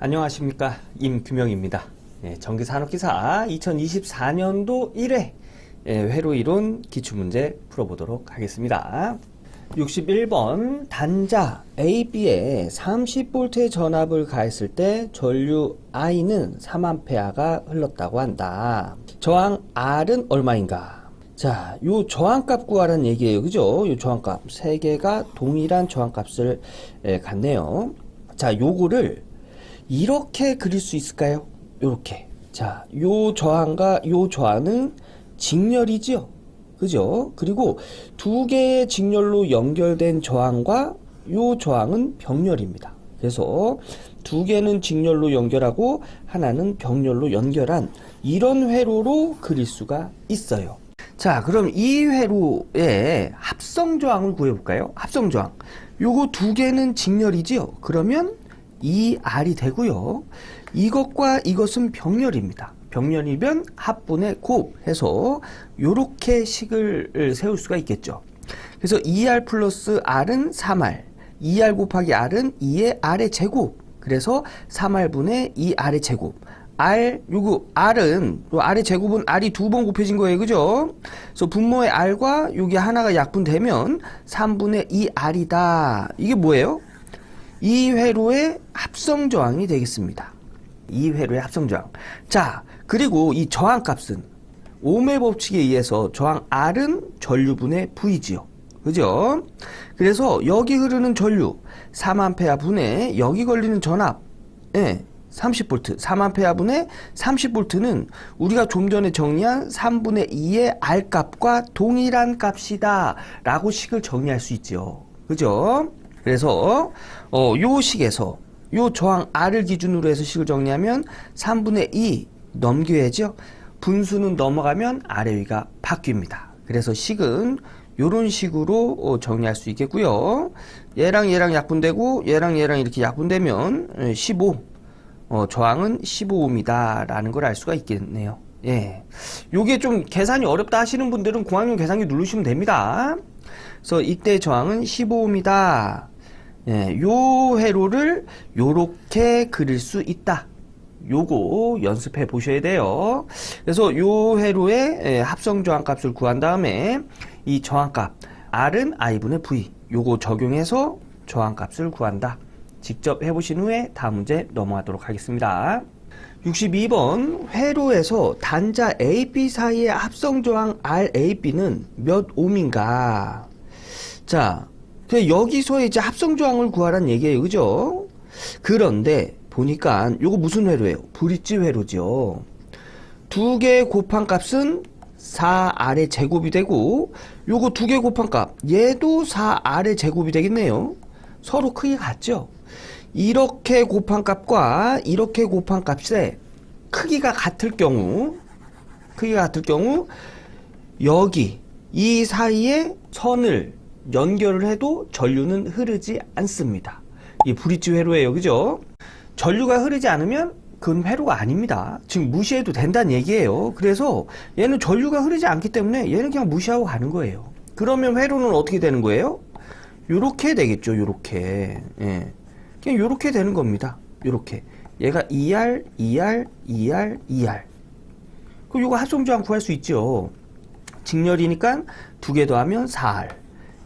안녕하십니까, 임규명입니다. 전기산업기사 2024년도 1회 회로이론 기출문제 풀어보도록 하겠습니다. 61번 단자 AB에 30V의 전압을 가했을 때 전류 I는 3A가 흘렀다고 한다. 저항 R은 얼마인가? 자, 요 저항값 구하라는 얘기예요. 그죠? 요 저항값 세 개가 동일한 저항값을 갖네요. 자, 요거를 이렇게 그릴 수 있을까요? 요렇게. 자, 요 저항과 요 저항은 직렬이죠. 그죠? 그리고 두 개의 직렬로 연결된 저항과 요 저항은 병렬입니다. 그래서 두 개는 직렬로 연결하고 하나는 병렬로 연결한 이런 회로로 그릴 수가 있어요. 자, 그럼 이 회로의 합성 저항을 구해볼까요? 합성 저항. 요거 두 개는 직렬이지요. 그러면 이 R이 되고요. 이것과 이것은 병렬입니다. 병렬이면 합분의 곱 해서 요렇게 식을 세울 수가 있겠죠. 그래서 2R 플러스 R은 3R, 2R 곱하기 R은 2의 R의 제곱. 그래서 3R분의 2R의 제곱. 요거 R은, 요 R의 제곱은 R이 두 번 곱해진 거예요. 그죠? 그래서 분모의 R과 여기 하나가 약분되면 3분의 2R이다. 이게 뭐예요? 이 회로의 합성 저항이 되겠습니다. 이 회로의 합성 저항. 자, 그리고 이 저항값은 ohm의 법칙에 의해서 저항 R은 전류분의 V지요. 그죠? 그래서 여기 흐르는 전류 3A 분의 여기 걸리는 전압 30V, 3A 분의 30V는 우리가 좀 전에 정리한 3분의 2의 R 값과 동일한 값이다 라고 식을 정리할 수 있죠. 그죠? 그래서 요 식에서 요 저항 R을 기준으로 해서 식을 정리하면 3분의 2 넘겨야죠. 분수는 넘어가면 아래 위가 바뀝니다. 그래서 식은 요런 식으로 정리할 수 있겠고요. 얘랑 얘랑 약분되고 얘랑 얘랑 이렇게 약분되면 15 저항은 15ohm이다 라는 걸 알 수가 있겠네요. 예, 요게 좀 계산이 어렵다 하시는 분들은 공학용 계산기 누르시면 됩니다. 그래서 이때 저항은 15ohm이다. 예, 요 회로를 요렇게 그릴 수 있다. 요거 연습해 보셔야 돼요. 그래서 요 회로의 합성 저항 값을 구한 다음에 이 저항 값 R은 I분의 V 요거 적용해서 저항 값을 구한다. 직접 해보신 후에 다음 문제 넘어가도록 하겠습니다. 62번 회로에서 단자 AB 사이의 합성 저항 RAB는 몇 ohm인가? 자, 여기서 이제 합성 저항을 구하라는 얘기예요. 그죠? 그런데 보니까 요거 무슨 회로예요? 브릿지 회로죠. 두 개 곱한 값은 4R의 제곱이 되고 요거 두 개 곱한 값 얘도 4R의 제곱이 되겠네요. 서로 크기 같죠? 이렇게 곱한 값과 이렇게 곱한 값의 크기가 같을 경우 여기 이 사이에 선을 연결을 해도 전류는 흐르지 않습니다. 이 브릿지 회로예요. 그죠? 전류가 흐르지 않으면 그건 회로가 아닙니다. 지금 무시해도 된다는 얘기예요. 그래서 얘는 전류가 흐르지 않기 때문에 얘는 그냥 무시하고 가는 거예요. 그러면 회로는 어떻게 되는 거예요? 요렇게 되겠죠. 요렇게. 예. 그냥 요렇게 되는 겁니다. 요렇게. 얘가 2R, 2R, 2R, 2R. 그럼 요거 합성 저항 구할 수 있죠. 직렬이니까 두 개 더하면 4R.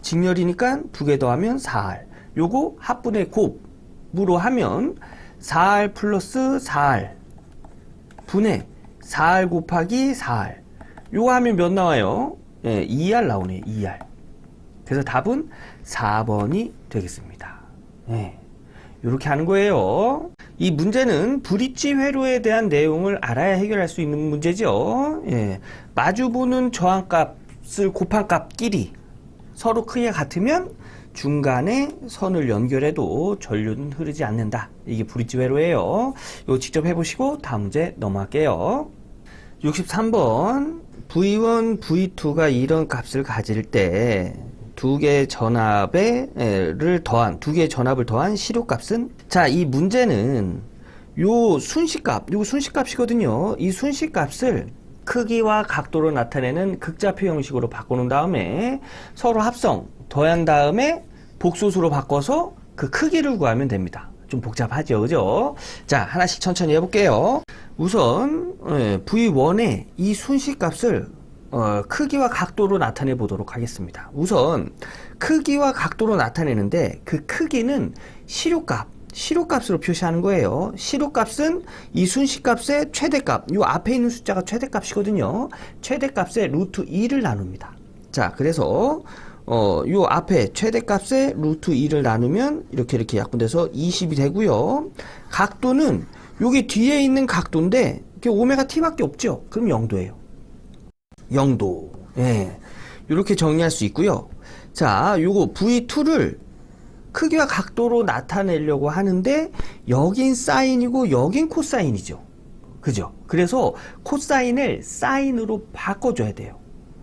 직렬이니까 두 개 더하면 4R. 요거 합분의 곱으로 하면 4R 플러스 4R 분의 4R 곱하기 4R. 요거 하면 몇 나와요? 예, 2R 나오네요. 2R. 그래서 답은 4번이 되겠습니다. 예, 요렇게 하는 거예요. 이 문제는 브릿지 회로에 대한 내용을 알아야 해결할 수 있는 문제죠. 예, 마주보는 저항값을 곱한 값끼리 서로 크기가 같으면 중간에 선을 연결해도 전류는 흐르지 않는다. 이게 브릿지 회로예요. 이거 직접 해보시고 다음 문제 넘어갈게요. 63번 V1, V2가 이런 값을 가질 때 두 개의 전압을 더한 시료값은? 자, 이 문제는 요 순식값, 요거 순식값이거든요. 이 순식값을 크기와 각도로 나타내는 극좌표 형식으로 바꿔놓은 다음에 서로 합성, 더한 다음에 복소수로 바꿔서 그 크기를 구하면 됩니다. 좀 복잡하죠, 그죠? 자, 하나씩 천천히 해볼게요. 우선 V1의 이 순식값을 크기와 각도로 나타내 보도록 하겠습니다. 우선 크기와 각도로 나타내는데 그 크기는 시료값으로 표시하는 거예요. 시료값은 이 순식값의 최대값, 요 앞에 있는 숫자가 최대값이거든요. 최대값의 루트 2를 나눕니다. 자, 그래서 요 앞에 최대값의 루트 2를 나누면 이렇게 약분돼서 20이 되고요. 각도는 여기 뒤에 있는 각도인데 오메가 t밖에 없죠. 그럼 0도예요. 0도. 예. 이렇게 정리할 수 있고요. 자, 요거 V2를 크기와 각도로 나타내려고 하는데 여긴 사인이고 여긴 코사인이죠. 그죠? 그래서 코사인을 사인으로 바꿔줘야 돼요.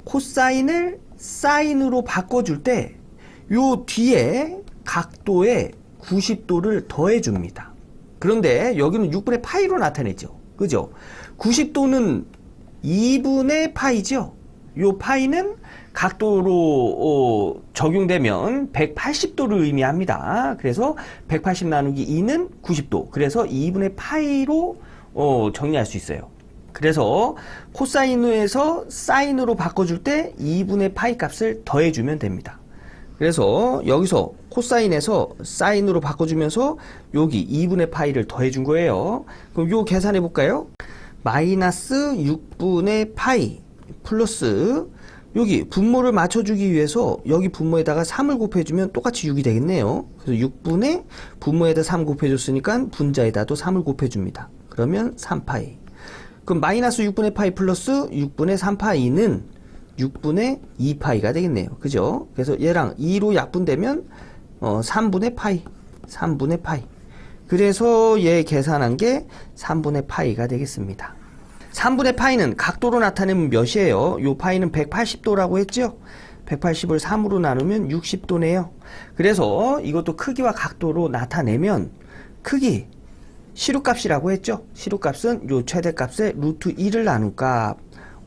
코사인을 사인으로 바꿔줄 때 요 뒤에 각도에 90도를 더해줍니다. 그런데 여기는 6분의 파이로 나타내죠. 그죠? 90도는 2분의 파이죠. 요 파이는 각도로 적용되면 180도를 의미합니다. 그래서 180 나누기 2는 90도. 그래서 2분의 파이로 정리할 수 있어요. 그래서 코사인에서 사인으로 바꿔줄 때 2분의 파이 값을 더해주면 됩니다. 그래서 여기서 코사인에서 사인으로 바꿔주면서 여기 2분의 파이를 더해준 거예요. 그럼 요 계산해 볼까요? 마이너스 6분의 파이 플러스 여기 분모를 맞춰주기 위해서 여기 분모에다가 3을 곱해주면 똑같이 6이 되겠네요. 그래서 6분의 분모에다 3 곱해줬으니까 분자에다도 3을 곱해줍니다. 그러면 3파이. 그럼 마이너스 6분의 파이 플러스 6분의 3파이는 6분의 2파이가 되겠네요. 그죠? 그래서 얘랑 2로 약분되면 3분의 파이. 그래서 얘 계산한 게 3분의 파이가 되겠습니다. 3분의 파이는 각도로 나타내면 몇이에요? 요 파이는 180도라고 했죠? 180을 3으로 나누면 60도네요. 그래서 이것도 크기와 각도로 나타내면 크기, 시료값이라고 했죠? 시료값은 요 최대값의 루트 2를 나눈 값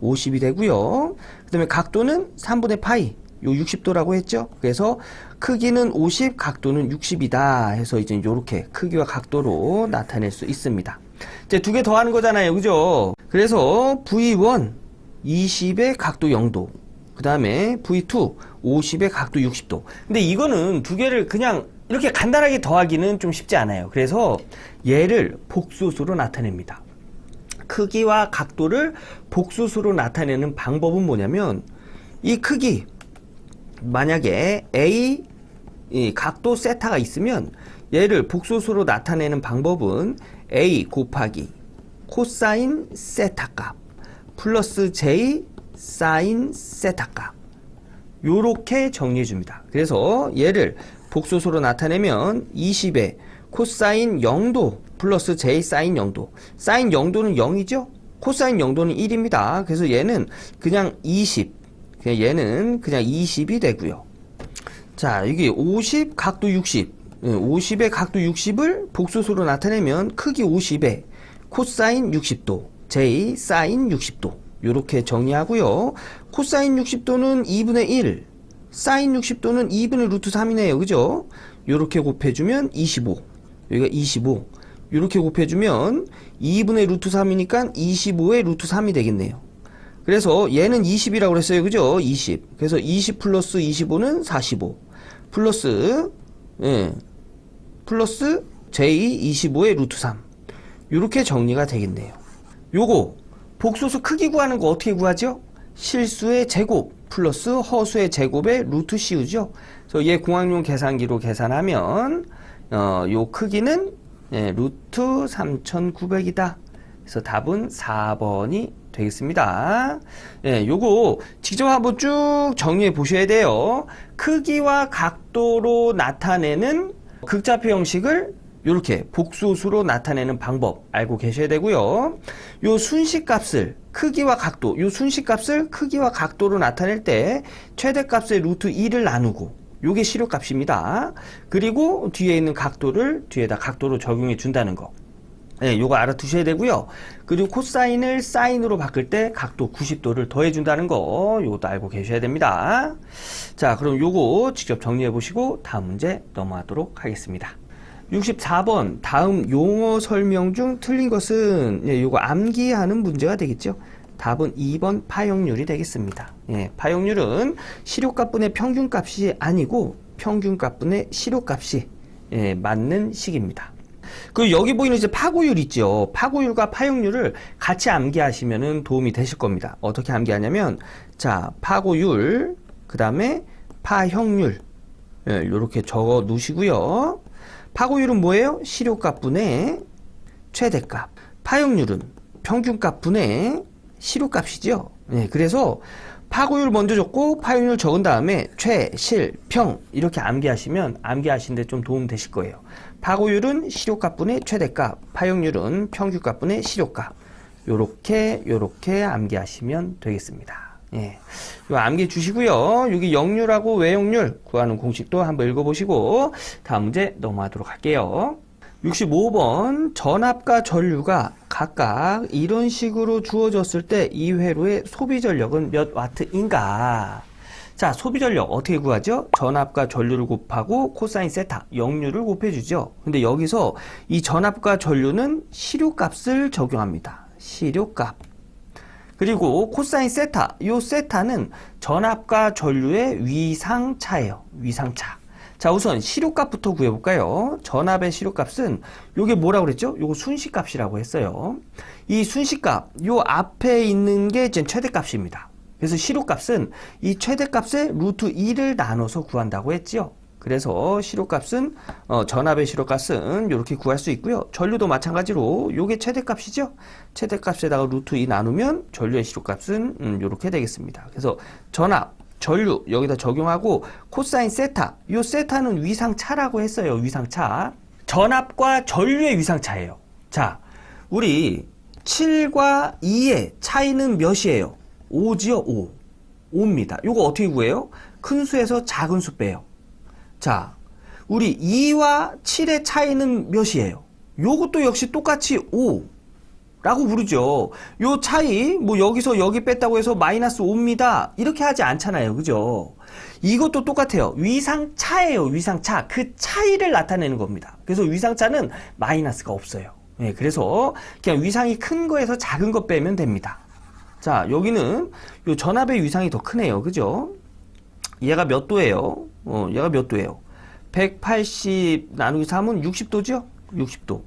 50이 되고요. 그 다음에 각도는 3분의 파이, 요 60도라고 했죠? 그래서 크기는 50, 각도는 60이다 해서 이제 요렇게 크기와 각도로 나타낼 수 있습니다. 이제 두 개 더 하는 거잖아요. 그죠? 그래서 V1 20의 각도 0도, 그 다음에 V2 50의 각도 60도. 근데 이거는 두 개를 그냥 이렇게 간단하게 더하기는 좀 쉽지 않아요. 그래서 얘를 복수수로 나타냅니다. 크기와 각도를 복수수로 나타내는 방법은 뭐냐면 이 크기, 만약에 A 이 각도 세타가 있으면 얘를 복수수로 나타내는 방법은 A 곱하기 코사인 세타 값 플러스 J 사인 세타 값, 요렇게 정리해 줍니다. 그래서 얘를 복수수로 나타내면 20의 코사인 0도 플러스 J 사인 0도. 사인 0도는 0이죠? 코사인 0도는 1입니다. 그래서 얘는 그냥 20. 얘는 그냥 20이 되고요. 자, 이게 50, 각도 60. 50의 각도 60을 복수수로 나타내면 크기 50에 코사인 60도, J 사인 60도. 요렇게 정리하고요. 코사인 60도는 2분의 1, 사인 60도는 2분의 루트 3이네요. 그죠? 요렇게 곱해주면 25. 여기가 25. 요렇게 곱해주면 2분의 루트 3이니까 25의 루트 3이 되겠네요. 그래서 얘는 20이라고 그랬어요. 그죠? 20. 그래서 20 플러스 25는 45. 플러스, 플러스 J 25의 루트 3. 요렇게 정리가 되겠네요. 요거, 복소수 크기 구하는 거 어떻게 구하죠? 실수의 제곱 플러스 허수의 제곱의 루트 씌우죠. 그래서 얘 공학용 계산기로 계산하면 요 크기는 루트 3900이다. 그래서 답은 4번이 되겠습니다. 요거 직접 한번 쭉 정리해 보셔야 돼요. 크기와 각도로 나타내는 극좌표 형식을 이렇게 복수수로 나타내는 방법 알고 계셔야 되고요. 요 순식값을 크기와 각도, 요 순식값을 크기와 각도로 나타낼 때 최대값의 루트 2를 나누고, 요게 시료값입니다. 그리고 뒤에 있는 각도를 뒤에다 각도로 적용해 준다는 거. 요거 알아두셔야 되고요. 그리고 코사인을 사인으로 바꿀 때 각도 90도를 더해 준다는 거, 요것도 알고 계셔야 됩니다. 자, 그럼 요거 직접 정리해 보시고 다음 문제 넘어가도록 하겠습니다. 64번 다음 용어 설명 중 틀린 것은 요거 암기하는 문제가 되겠죠. 답은 2번 파형률이 되겠습니다. 파형률은 시료값분의 평균값이 아니고 평균값분의 시료값이 맞는 식입니다. 그 여기 보이는 이제 파고율 있죠. 파고율과 파형률을 같이 암기하시면 도움이 되실 겁니다. 어떻게 암기하냐면 자, 파고율 그 다음에 파형률 이렇게 적어 놓으시고요. 파고율은 뭐예요? 시료값분의 최대값. 파형률은 평균값분의 시료값이죠. 그래서 파고율 먼저 적고 파형률 적은 다음에 최, 실, 평 이렇게 암기하시면 암기하시는데 좀 도움 되실 거예요. 파고율은 시료값분의 최대값, 파형률은 평균값분의 시료값. 요렇게 암기하시면 되겠습니다. 요 암기해 주시고요. 여기 역률하고 외역률 구하는 공식도 한번 읽어보시고 다음 문제 넘어가도록 할게요. 65번 전압과 전류가 각각 이런 식으로 주어졌을 때 이 회로의 소비 전력은 몇 와트인가? 자, 소비 전력 어떻게 구하죠? 전압과 전류를 곱하고 코사인 세타, 역률을 곱해주죠. 근데 여기서 이 전압과 전류는 시료값을 적용합니다. 시료값. 그리고 코사인 세타, 요 세타는 전압과 전류의 위상차예요. 위상차. 자, 우선 시료값부터 구해볼까요? 전압의 시료값은 요게 뭐라고 그랬죠? 요거 순시값이라고 했어요. 이 순시값, 요 앞에 있는 게 지금 최대값입니다. 그래서 시료값은 이 최대값의 루트 2를 나눠서 구한다고 했죠. 그래서 시료값은 전압의 시료값은 이렇게 구할 수 있고요. 전류도 마찬가지로 요게 최대값이죠. 최대값에다가 루트 2 나누면 전류의 시료값은 이렇게 되겠습니다. 그래서 전압, 전류 여기다 적용하고 코사인 세타, 요 세타는 위상차라고 했어요. 위상차. 전압과 전류의 위상차예요. 자, 우리 7과 2의 차이는 몇이에요? 5지요? 5. 5입니다. 요거 어떻게 구해요? 큰 수에서 작은 수 빼요. 자, 우리 2와 7의 차이는 몇이에요? 요것도 역시 똑같이 5 라고 부르죠. 요 차이 뭐 여기서 여기 뺐다고 해서 마이너스 5입니다 이렇게 하지 않잖아요. 그죠? 이것도 똑같아요. 위상차예요. 위상차. 그 차이를 나타내는 겁니다. 그래서 위상차는 마이너스가 없어요. 그래서 그냥 위상이 큰 거에서 작은 거 빼면 됩니다. 자, 여기는 요 전압의 위상이 더 크네요. 그죠? 얘가 몇 도예요? 얘가 몇 도예요? 180 나누기 3은 60도죠? 60도.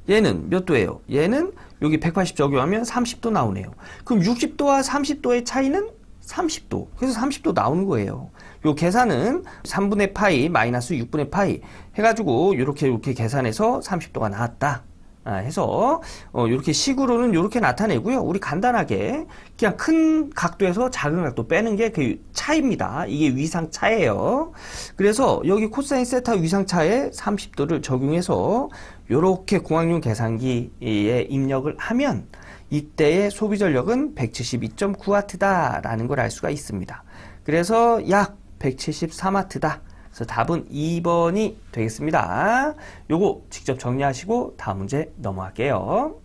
얘는 몇 도예요? 얘는 여기 180 적용하면 30도 나오네요. 그럼 60도와 30도의 차이는 30도. 그래서 30도 나오는 거예요. 요 계산은 3분의 파이 마이너스 6분의 파이 해가지고 이렇게 계산해서 30도가 나왔다. 해서 이렇게 식으로는 이렇게 나타내고요. 우리 간단하게 그냥 큰 각도에서 작은 각도 빼는 게 그 차이입니다. 이게 위상차예요. 그래서 여기 코사인 세타 위상차에 30도를 적용해서 이렇게 공학용 계산기에 입력을 하면 이때의 소비 전력은 172.9W다 라는 걸 알 수가 있습니다. 그래서 약 173W다. 그래서 답은 2번이 되겠습니다. 요거 직접 정리하시고 다음 문제 넘어갈게요.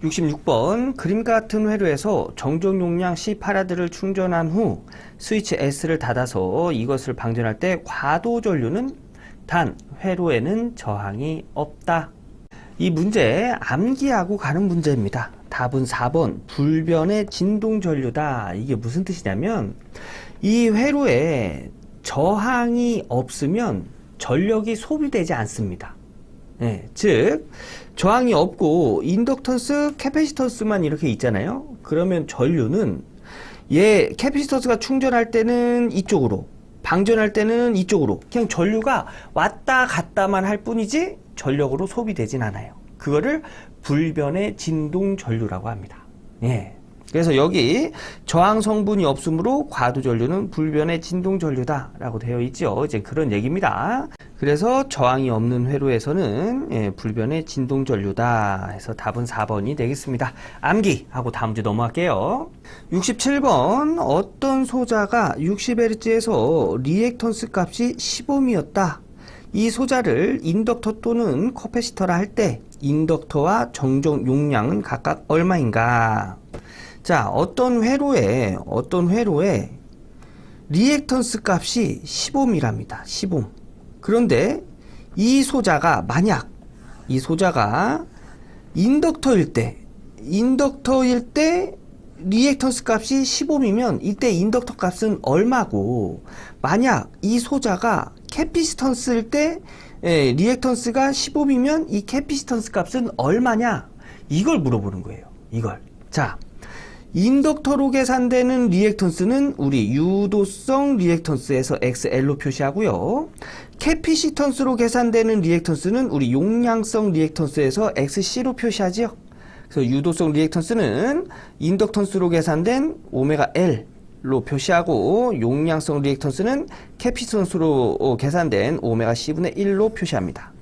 66번 그림 같은 회로에서 정적 용량 10F를 충전한 후 스위치 S를 닫아서 이것을 방전할 때 과도 전류는 단 회로에는 저항이 없다. 이 문제 암기하고 가는 문제입니다. 답은 4번 불변의 진동 전류다. 이게 무슨 뜻이냐면 이 회로에 저항이 없으면 전력이 소비되지 않습니다. 즉 저항이 없고 인덕턴스, 캐패시턴스만 이렇게 있잖아요. 그러면 전류는 캐패시턴스가 충전할 때는 이쪽으로, 방전할 때는 이쪽으로 그냥 전류가 왔다 갔다만 할 뿐이지 전력으로 소비되진 않아요. 그거를 불변의 진동 전류라고 합니다. 그래서 여기 저항 성분이 없으므로 과도 전류는 불변의 진동 전류다 라고 되어 있죠. 이제 그런 얘기입니다. 그래서 저항이 없는 회로에서는 불변의 진동 전류다 해서 답은 4번이 되겠습니다. 암기하고 다음 문제 넘어갈게요. 67번 어떤 소자가 60Hz에서 리액턴스 값이 10ohm이었다. 이 소자를 인덕터 또는 커패시터라 할 때 인덕터와 정적 용량은 각각 얼마인가? 자, 어떤 회로에 리액턴스 값이 10ohm이랍니다. 10ohm. 그런데 이 소자가 만약 이 소자가 인덕터일 때 리액턴스 값이 10옴이면 이때 인덕터 값은 얼마고, 만약 이 소자가 캐피시턴스일 때 리액턴스가 10옴이면 이 캐피시턴스 값은 얼마냐, 이걸 물어보는 거예요. 이걸. 자, 인덕터로 계산되는 리액턴스는 우리 유도성 리액턴스에서 XL로 표시하고요. 캐피시턴스로 계산되는 리액턴스는 우리 용량성 리액턴스에서 XC로 표시하지요. 그래서 유도성 리액턴스는 인덕턴스로 계산된 오메가 L로 표시하고, 용량성 리액턴스는 캐피시턴스로 계산된 오메가 C분의 1로 표시합니다.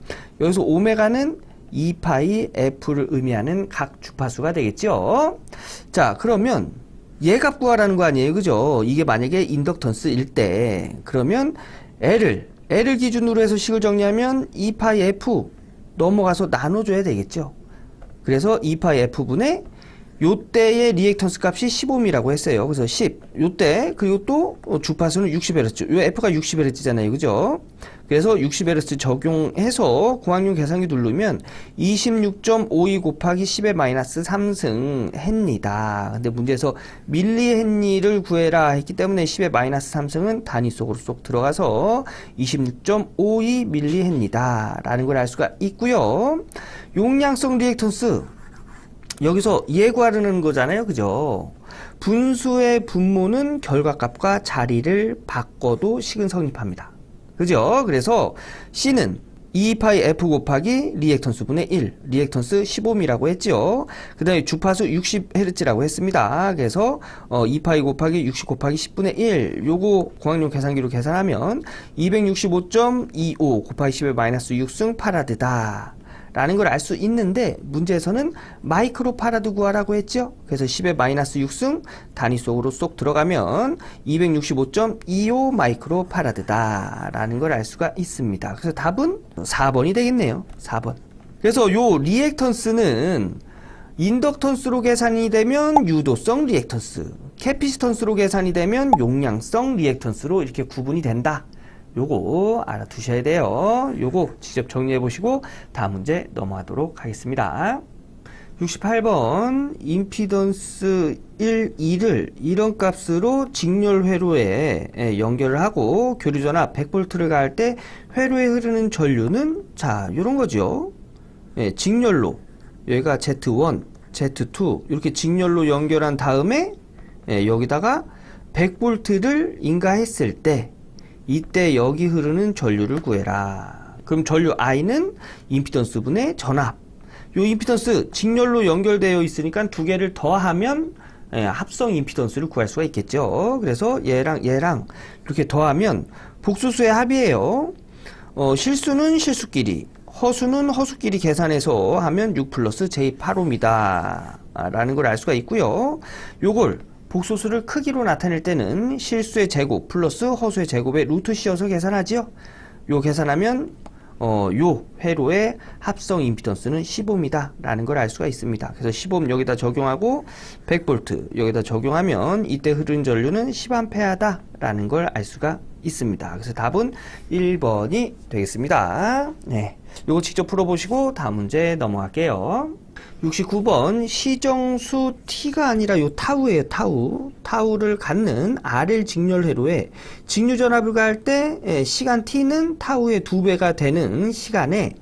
여기서 오메가는 2파이 F를 의미하는 각 주파수가 되겠죠. 자, 그러면 얘 값 구하라는 거 아니에요, 그죠? 이게 만약에 인덕턴스일 때, 그러면 L을 기준으로 해서 식을 정리하면 2파이 F 넘어가서 나눠줘야 되겠죠. 그래서 2파이 F분의 요때의 리액턴스 값이 10옴이라고 했어요. 그래서 10, 요때, 그리고 또 주파수는 60Hz. 요 F가 60Hz잖아요. 그죠? 그래서 60Hz 적용해서 고학용 계산기 누르면 26.52 곱하기 10의 마이너스 3승 헨리다. 근데 문제에서 밀리 헨리를 구해라 했기 때문에 10의 마이너스 3승은 단위 속으로 쏙 들어가서 26.52 밀리 헨리다 라는 걸 알 수가 있고요. 용량성 리액턴스, 여기서 얘 구하려는 거잖아요. 그죠? 분수의 분모는 결과값과 자리를 바꿔도 식은 성립합니다. 그죠? 그래서 C는 2파이 F 곱하기 리액턴스 분의 1, 리액턴스 10옴이라고 했죠. 그 다음에 주파수 60Hz라고 했습니다. 그래서 2파이 곱하기 60 곱하기 10분의 1, 요거 공학용 계산기로 계산하면 265.25 곱하기 10의 마이너스 6승 파라드다 라는 걸 알 수 있는데, 문제에서는 마이크로 파라드 구하라고 했죠. 그래서 10의 마이너스 6승 단위 속으로 쏙 들어가면 265.25 마이크로 파라드다 라는 걸 알 수가 있습니다. 그래서 답은 4번이 되겠네요. 4번. 그래서 요 리액턴스는 인덕턴스로 계산이 되면 유도성 리액턴스, 캐피시턴스로 계산이 되면 용량성 리액턴스로 이렇게 구분이 된다. 요거 알아두셔야 돼요. 요거 직접 정리해 보시고 다음 문제 넘어가도록 하겠습니다. 68번 임피던스 1, 2를 이런 값으로 직렬 회로에 연결을 하고 교류전압 100V를 가할 때 회로에 흐르는 전류는, 자, 요런 거죠. 직렬로 여기가 Z1, Z2 이렇게 직렬로 연결한 다음에 여기다가 100V를 인가했을 때 이때 여기 흐르는 전류를 구해라. 그럼 전류 I는 임피던스 분의 전압. 요 임피던스 직렬로 연결되어 있으니까 두 개를 더하면 합성 임피던스를 구할 수가 있겠죠. 그래서 얘랑 이렇게 더하면 복소수의 합이에요. 실수는 실수끼리, 허수는 허수끼리 계산해서 하면 6 플러스 J8옴이다 라는 걸 알 수가 있고요. 요걸 복소수를 크기로 나타낼 때는 실수의 제곱 플러스 허수의 제곱에 루트 씌워서 계산하지요. 요 계산하면 요 회로의 합성 임피던스는 10옴이다 라는 걸 알 수가 있습니다. 그래서 10옴 여기다 적용하고 100V 여기다 적용하면 이때 흐르는 전류는 10A다 라는 걸 알 수가 있습니다. 그래서 답은 1번이 되겠습니다. 네, 요거 직접 풀어보시고 다음 문제 넘어갈게요. 69번 시정수 T가 아니라 요 타우예요. 타우를 갖는 RL 직렬 회로에 직류전압을 가할 때 시간 T는 타우의 2배가 되는 시간에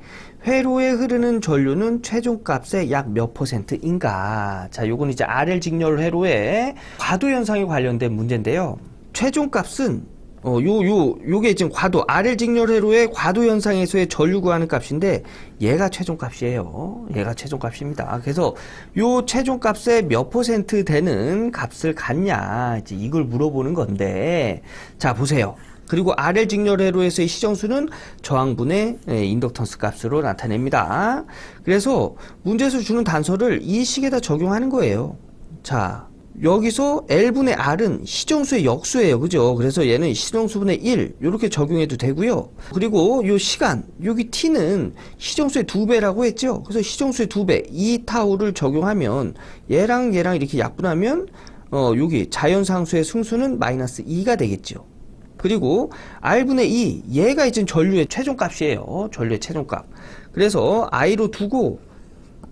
회로에 흐르는 전류는 최종값의 약 몇 %인가. 자, 요건 이제 RL 직렬 회로의 과도 현상에 관련된 문제인데요. 최종값은 요게 지금 과도, RL 직렬 회로의 과도 현상에서의 전류 구하는 값인데 얘가 최종값이에요. 얘가 최종값입니다. 그래서 요 최종값의 몇 % 되는 값을 갖냐, 이제 이걸 물어보는 건데, 자 보세요. 그리고 RL 직렬 회로에서의 시정수는 저항분의 인덕턴스 값으로 나타냅니다. 그래서 문제에서 주는 단서를 이 식에다 적용하는 거예요. 자, 여기서 L분의 R은 시정수의 역수예요. 그죠? 그래서 얘는 시정수분의 1 이렇게 적용해도 되고요. 그리고 요 시간, 여기 T는 시정수의 2배라고 했죠? 그래서 시정수의 2배, 2타우를 적용하면 얘랑 이렇게 약분하면 여기 자연상수의 승수는 마이너스 2가 되겠죠. 그리고 R분의 2, 얘가 이제 전류의 최종값이에요. 전류의 최종값. 그래서 I로 두고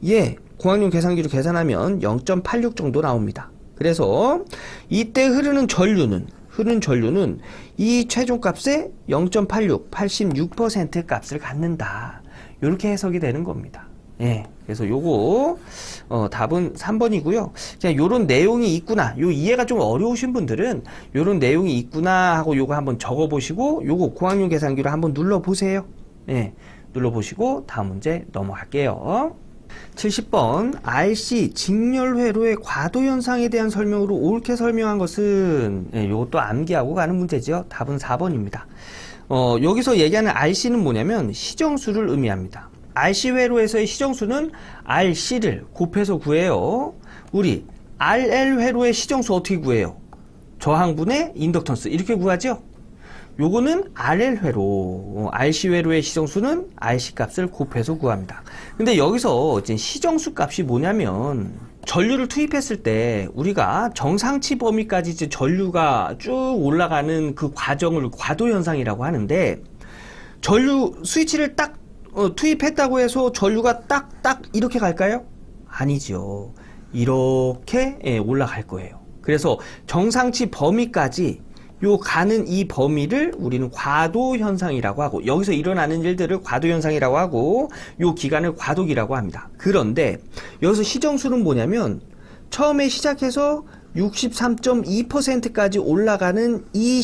얘 공학용 계산기로 계산하면 0.86 정도 나옵니다. 그래서 이때 흐르는 전류는 이 최종값의 0.86, 86% 값을 갖는다. 이렇게 해석이 되는 겁니다. 예. 그래서 요거 답은 3번이고요. 그냥 요런 내용이 있구나. 요 이해가 좀 어려우신 분들은 요런 내용이 있구나 하고 요거 한번 적어 보시고 요거 공학용 계산기로 한번 눌러 보세요. 예. 눌러 보시고 다음 문제 넘어갈게요. 70번 RC 직렬회로의 과도 현상에 대한 설명으로 옳게 설명한 것은 이것도 암기하고 가는 문제죠. 답은 4번입니다. 여기서 얘기하는 RC는 뭐냐면 시정수를 의미합니다. RC 회로에서의 시정수는 RC를 곱해서 구해요. 우리 RL 회로의 시정수 어떻게 구해요? 저항분의 인덕턴스 이렇게 구하죠. 요거는 RL 회로, RC 회로의 시정수는 RC 값을 곱해서 구합니다. 근데 여기서 이제 시정수 값이 뭐냐면 전류를 투입했을 때 우리가 정상치 범위까지 이제 전류가 쭉 올라가는 그 과정을 과도 현상이라고 하는데 전류 스위치를 딱 투입했다고 해서 전류가 딱 이렇게 갈까요? 아니죠. 이렇게 올라갈 거예요. 그래서 정상치 범위까지 요 가는 이 범위를 우리는 과도 현상이라고 하고 여기서 일어나는 일들을 과도 현상이라고 하고 요 기간을 과도기라고 합니다. 그런데 여기서 시정수는 뭐냐면 처음에 시작해서 63.2%까지 올라가는 이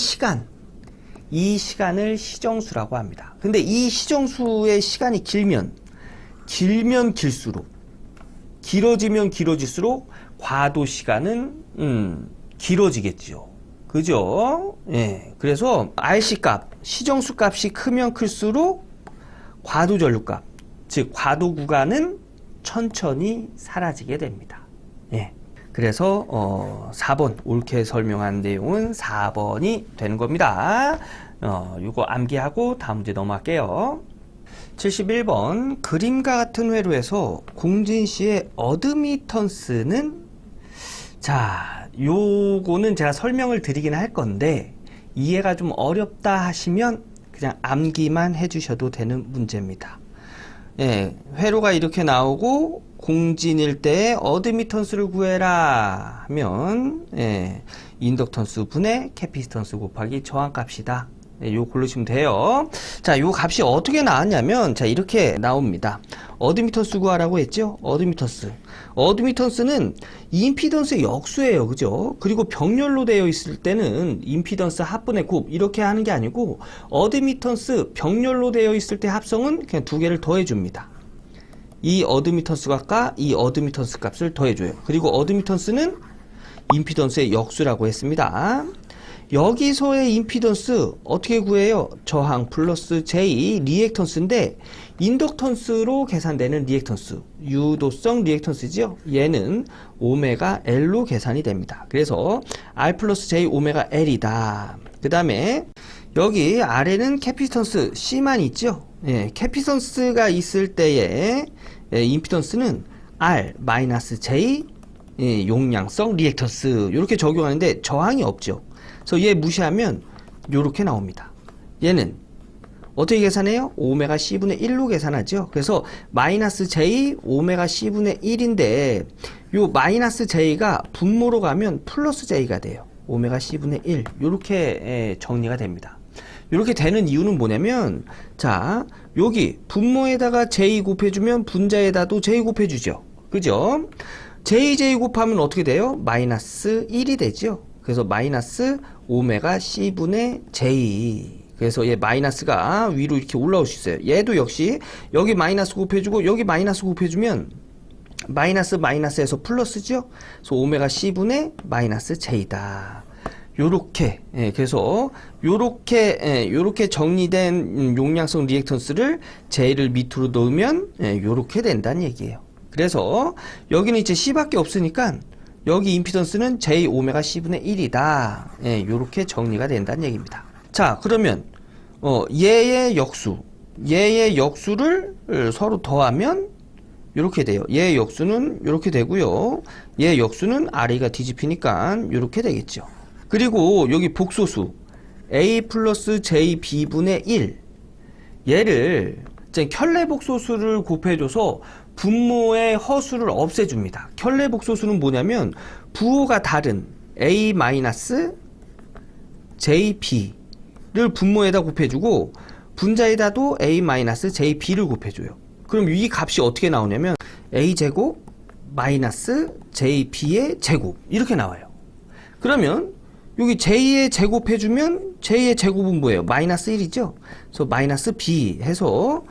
시간을 시정수라고 합니다. 근데 이 시정수의 시간이 길면 길수록 길어지면 길어질수록 과도 시간은 길어지겠죠. 그죠? 예. 그래서 RC 값, 시정수 값이 크면 클수록 과도 전류 값, 즉 과도 구간은 천천히 사라지게 됩니다. 예. 그래서 4번 옳게 설명한 내용은 4번이 되는 겁니다. 이거 암기하고 다음 문제 넘어갈게요. 71번 그림과 같은 회로에서 공진시의 어드미턴스는 자, 요거는 제가 설명을 드리긴 할 건데 이해가 좀 어렵다 하시면 그냥 암기만 해주셔도 되는 문제입니다. 예, 회로가 이렇게 나오고 공진일 때 어드미턴스를 구해라 하면 인덕턴스 분의 캐피시턴스 곱하기 저항값이다. 요 고르시면 돼요. 자, 요 값이 어떻게 나왔냐면 자 이렇게 나옵니다. 어드미턴스 구하라고 했죠. 어드미턴스는 임피던스의 역수예요. 그죠? 그리고 병렬로 되어 있을 때는 임피던스 합분의 곱 이렇게 하는 게 아니고 어드미턴스 병렬로 되어 있을 때 합성은 그냥 두 개를 더해 줍니다. 이 어드미턴스 값과 이 어드미턴스 값을 더해줘요. 그리고 어드미턴스는 임피던스의 역수라고 했습니다. 여기서의 임피던스 어떻게 구해요? 저항 플러스 J 리액턴스인데 인덕턴스로 계산되는 리액턴스 유도성 리액턴스죠. 얘는 오메가 L로 계산이 됩니다. 그래서 R 플러스 J 오메가 L이다. 그 다음에 여기 아래는 캐피시턴스 C만 있죠. 예, 캐피시턴스가 있을 때의 임피던스는 R 마이너스 J 용량성 리액턴스 이렇게 적용하는데 저항이 없죠. 그래서 얘 무시하면 요렇게 나옵니다. 얘는 어떻게 계산해요? 오메가 C분의 1로 계산하죠. 그래서 마이너스 J 오메가 C분의 1인데 요 마이너스 J가 분모로 가면 플러스 J가 돼요. 오메가 C분의 1 요렇게 정리가 됩니다. 요렇게 되는 이유는 뭐냐면 자 여기 분모에다가 J 곱해주면 분자에다도 J 곱해주죠. 그죠? J 곱하면 어떻게 돼요? 마이너스 1이 되죠. 그래서 마이너스 오메가 C분의 J. 그래서 얘 마이너스가 위로 이렇게 올라올 수 있어요. 얘도 역시 여기 마이너스 곱해주고 여기 마이너스 곱해주면 마이너스에서 플러스죠. 그래서 오메가 C분의 마이너스 J다. 요렇게 그래서 요렇게 정리된 용량성 리액턴스를 J를 밑으로 넣으면 요렇게 된다는 얘기예요. 그래서 여기는 이제 C밖에 없으니까 여기 임피던스는 J 오메가 C분의 1이다. 요렇게 정리가 된다는 얘기입니다. 자, 그러면 얘의 역수를 서로 더하면 요렇게 돼요. 얘의 역수는 요렇게 되고요. 얘의 역수는 아래가 뒤집히니까 요렇게 되겠죠. 그리고 여기 복소수 A 플러스 JB분의 1. 얘를 켤레복소수를 곱해줘서 분모의 허수를 없애줍니다. 켤레복소수는 뭐냐면 부호가 다른 A 마이너스 JB를 분모에다 곱해주고 분자에다도 A 마이너스 JB를 곱해줘요. 그럼 이 값이 어떻게 나오냐면 A제곱 마이너스 JB의 제곱 이렇게 나와요. 그러면 여기 J의 제곱 해주면 J의 제곱은 뭐예요? 마이너스 1이죠? 그래서 마이너스 B 해서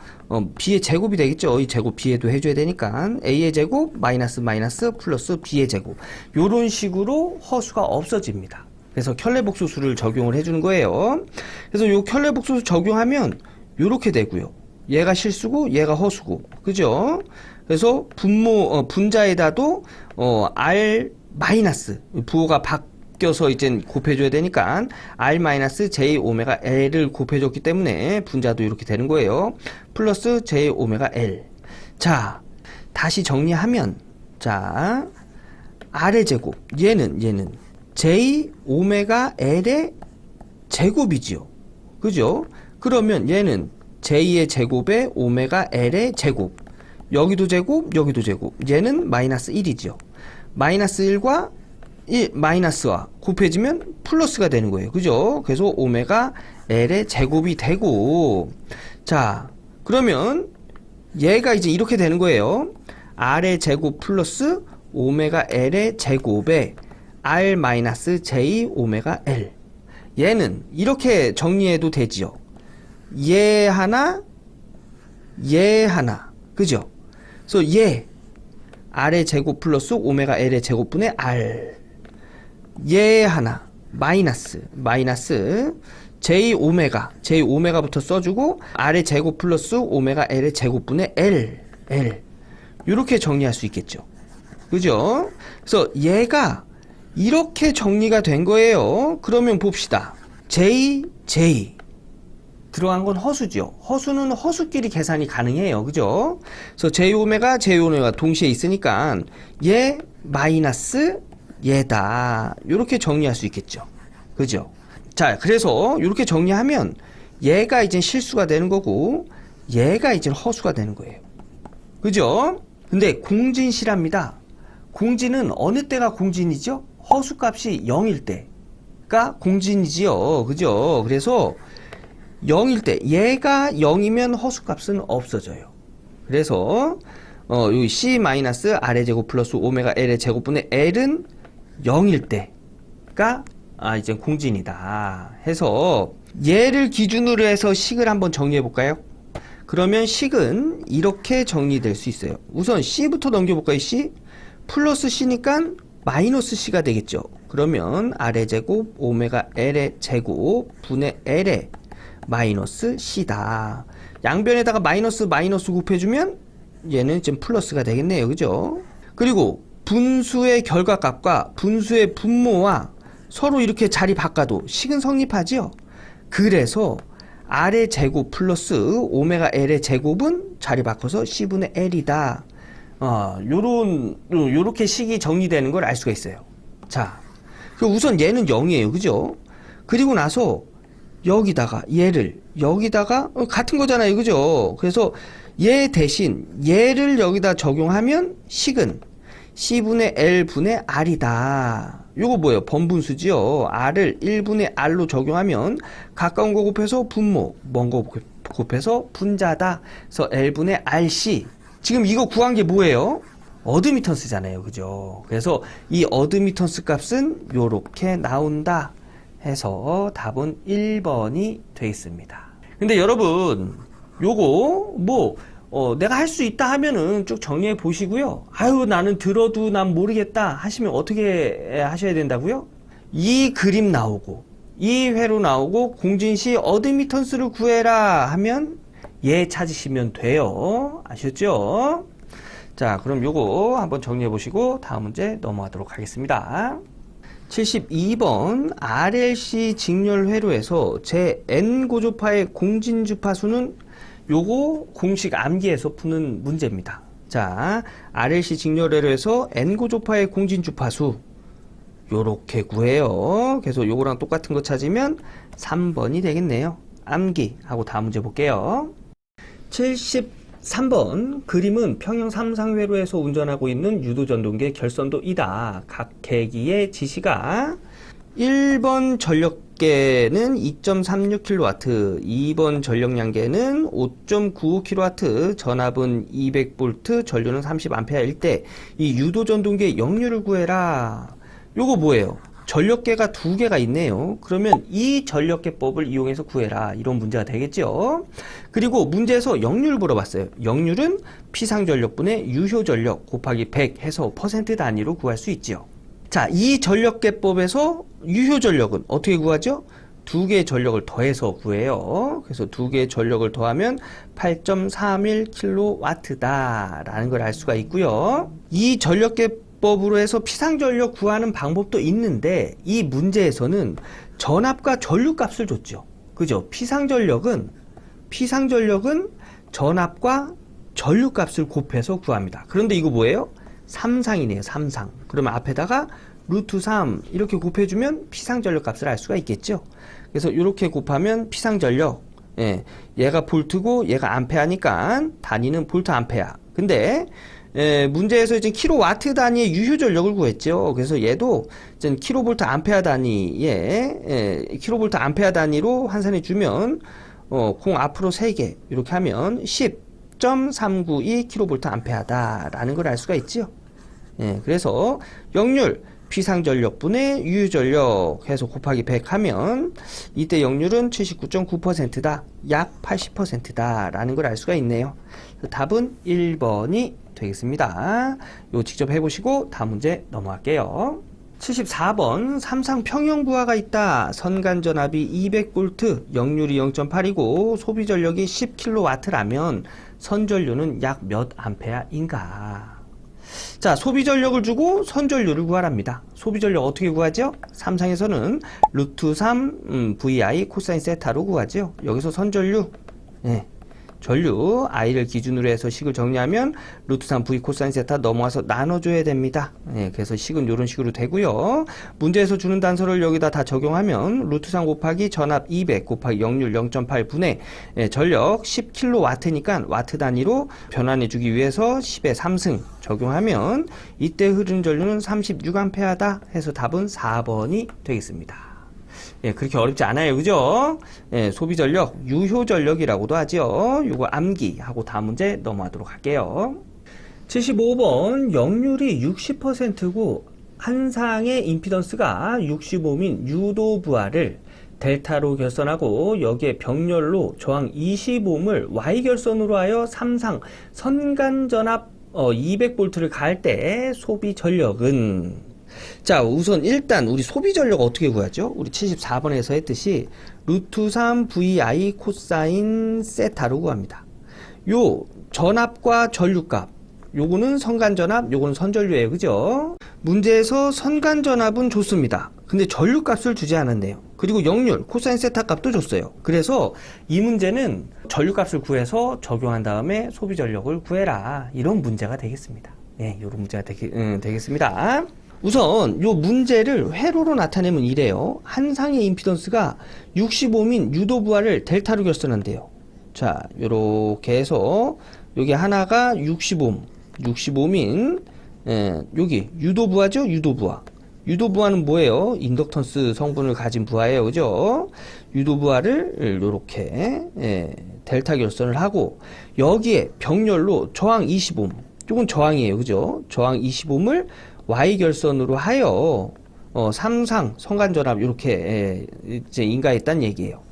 B의 제곱이 되겠죠? 이 제곱 B에도 해줘야 되니까 A의 제곱 마이너스 마이너스 플러스 B의 제곱 요런 식으로 허수가 없어집니다. 그래서 켤레복소수를 적용을 해주는 거예요. 그래서 요 켤레복소수 적용하면 요렇게 되고요. 얘가 실수고 얘가 허수고 그죠? 그래서 분자에다도 R 마이너스 부호가 바뀌어서 이제 곱해줘야 되니까 R 마이너스 J 오메가 L을 곱해줬기 때문에 분자도 이렇게 되는 거예요. 플러스 J 오메가 L. 자, 다시 정리하면 자 R의 제곱 얘는 J 오메가 L의 제곱이지요. 그죠? 그러면 얘는 J의 제곱에 오메가 L의 제곱 여기도 제곱 여기도 제곱 얘는 마이너스 1이죠. 마이너스 1과 1 마이너스와 곱해지면 플러스가 되는 거예요. 그죠? 그래서 오메가 L의 제곱이 되고 자 그러면 얘가 이제 이렇게 되는 거예요. R의 제곱 플러스 오메가 L의 제곱에 R 마이너스 J 오메가 L 얘는 이렇게 정리해도 되지요. 얘 하나 그죠? 그래서 얘 R의 제곱 플러스 오메가 L의 제곱분의 R 얘 하나 마이너스 J 오메가부터 써주고 R의 제곱 플러스 오메가 L의 제곱분의 L 이렇게 정리할 수 있겠죠. 그죠? 그래서 얘가 이렇게 정리가 된 거예요. 그러면 봅시다. J 들어간 건 허수죠. 허수는 허수끼리 계산이 가능해요. 그죠? 그래서 J 오메가 동시에 있으니까 얘 마이너스 얘다. 이렇게 정리할 수 있겠죠. 그죠? 자, 그래서 이렇게 정리하면 얘가 이제 실수가 되는 거고 얘가 이제 허수가 되는 거예요. 그죠? 근데 공진시랍니다. 공진은 어느 때가 공진이죠? 허수값이 0일 때가 공진이지요. 그죠? 그래서 0일 때 얘가 0이면 허수값은 없어져요. 그래서 여기 C 마이너스 R의 제곱 플러스 오메가 L의 제곱분의 L은 0일 때가 이제 공진이다 해서 얘를 기준으로 해서 식을 한번 정리해 볼까요? 그러면 식은 이렇게 정리될 수 있어요. 우선 C부터 넘겨볼까요? C 플러스 C니까 마이너스 C가 되겠죠. 그러면 R의 제곱 오메가 L의 제곱 분의 L의 마이너스 C다. 양변에다가 마이너스 곱해주면 얘는 지금 플러스가 되겠네요. 그죠? 그리고 분수의 결과값과 분수의 분모와 서로 이렇게 자리 바꿔도 식은 성립하지요. 그래서 R의 제곱 플러스 오메가 L의 제곱은 자리 바꿔서 C분의 L이다. 요렇게 식이 정리되는 걸 알 수가 있어요. 자, 우선 얘는 0이에요. 그죠? 그리고 나서 여기다가 얘를 여기다가 같은 거잖아요. 그죠? 그래서 얘 대신 얘를 여기다 적용하면 식은 C분의 L분의 R이다. 요거 뭐예요? 번분수지요. R을 1분의 R로 적용하면 가까운 거 곱해서 분모, 먼 거 곱해서 분자다. 그래서 L분의 RC. 지금 이거 구한 게 뭐예요? 어드미턴스잖아요. 그죠? 그래서 이 어드미턴스 값은 요렇게 나온다 해서 답은 1번이 되겠습니다. 근데 여러분 요거 내가 할 수 있다 하면은 쭉 정리해 보시고요. 아유 나는 들어도 난 모르겠다 하시면 어떻게 하셔야 된다고요? 이 그림 나오고 이 회로 나오고 공진시 어드미턴스를 구해라 하면 얘 찾으시면 돼요. 아셨죠? 자, 그럼 요거 한번 정리해 보시고 다음 문제 넘어가도록 하겠습니다. 72번 RLC 직렬 회로에서 제 N고조파의 공진주파수는 요거 공식 암기해서 푸는 문제입니다. 자, RLC 직렬 회로에서 N고조파의 공진주파수 요렇게 구해요. 그래서 요거랑 똑같은 거 찾으면 3번이 되겠네요. 암기 하고 다음 문제 볼게요. 73번 그림은 평형 3상회로에서 운전하고 있는 유도전동기의 결선도 이다. 각 계기의 지시가 1번 전력계는 2.36kW, 2번 전력량계는 5.95kW, 전압은 200V, 전류는 30A일 때 이 유도전동기의 역류를 구해라. 요거 뭐예요? 전력계가 두 개가 있네요. 그러면 이 전력계법을 이용해서 구해라. 이런 문제가 되겠죠. 그리고 문제에서 역률을 물어봤어요. 역률은 피상전력분의 유효전력 곱하기 100 해서 퍼센트 단위로 구할 수 있죠. 자, 이 전력계법에서 유효전력은 어떻게 구하죠? 두 개의 전력을 더해서 구해요. 그래서 두 개의 전력을 더하면 8.31kW다 라는 걸 알 수가 있고요. 이 전력계법으로 해서 피상전력 구하는 방법도 있는데 이 문제에서는 전압과 전류값을 줬죠. 그죠? 피상전력은 전압과 전류값을 곱해서 구합니다. 그런데 이거 뭐예요? 3상이네요. 3상. 그러면 앞에다가 루트 3 이렇게 곱해주면 피상전력 값을 알 수가 있겠죠. 그래서 이렇게 곱하면 피상전력, 얘가 볼트고 얘가 암페어니까 단위는 볼트 암페어. 근데 문제에서 이제 킬로와트 단위의 유효전력을 구했죠. 그래서 얘도 이제 킬로볼트 암페어 단위에 킬로볼트 암페어 단위로 환산해 주면 공 앞으로 3개 이렇게 하면 10.392kV 암페어다라는 걸 알 수가 있죠. 그래서 역률 피상전력분의 유효전력 해서 곱하기 100 하면 이때 역률은 79.9%다. 약 80%다 라는 걸 알 수가 있네요. 답은 1번이 되겠습니다. 이거 직접 해보시고 다음 문제 넘어갈게요. 74번 삼상 평형부하가 있다. 선간전압이 200V, 역률이 0.8이고 소비전력이 10kW라면 선전류는 약 몇 암페어인가? 자, 소비전력을 주고 선전류를 구하랍니다. 소비전력 어떻게 구하죠? 삼상에서는 루트 3 VI 코사인 세타로 구하죠. 여기서 선전류, 전류 I를 기준으로 해서 식을 정리하면 루트 3 V 코사인 세타 넘어와서 나눠줘야 됩니다. 그래서 식은 이런 식으로 되고요. 문제에서 주는 단서를 여기다 다 적용하면 루트 3 곱하기 전압 200 곱하기 역률 0.8분의 전력 10kW니까 와트 단위로 변환해주기 위해서 10의 3승 적용하면 이때 흐르는 전류는 36A다 해서 답은 4번이 되겠습니다. 그렇게 어렵지 않아요. 그죠? 소비전력, 유효전력이라고도 하죠. 요거 암기하고 다음 문제 넘어가도록 할게요. 75번 역률이 60%고 한 상의 임피던스가 65인 유도부하를 델타로 결선하고 여기에 병렬로 저항 20ohm을 Y결선으로 하여 3상 선간전압 200V를 가할 때 소비전력은 자, 우선 일단 우리 소비전력 어떻게 구하죠? 우리 74번에서 했듯이 루트 3 VI 코사인 세타로 구합니다. 요 전압과 전류값, 요거는 선간전압, 요거는 선전류예요. 그죠? 문제에서 선간전압은 줬습니다. 근데 전류값을 주지 않았네요. 그리고 역률, 코사인 세타 값도 줬어요. 그래서 이 문제는 전류값을 구해서 적용한 다음에 소비전력을 구해라. 이런 문제가 되겠습니다. 이런 문제가 되겠습니다. 우선 요 문제를 회로로 나타내면 이래요. 한 상의 임피던스가 65인 유도부하를 델타로 결선한대요. 자, 요렇게 해서 여기 하나가 65인 여기 유도부하죠? 유도부하. 유도부하는 뭐예요? 인덕턴스 성분을 가진 부하예요. 그죠? 유도부하를 요렇게 델타 결선을 하고 여기에 병렬로 저항 20ohm. 요건 저항이에요. 그죠? 저항 20ohm을 Y결선으로 하여 3상 선간전압 이렇게 이제 인가했다는 얘기예요.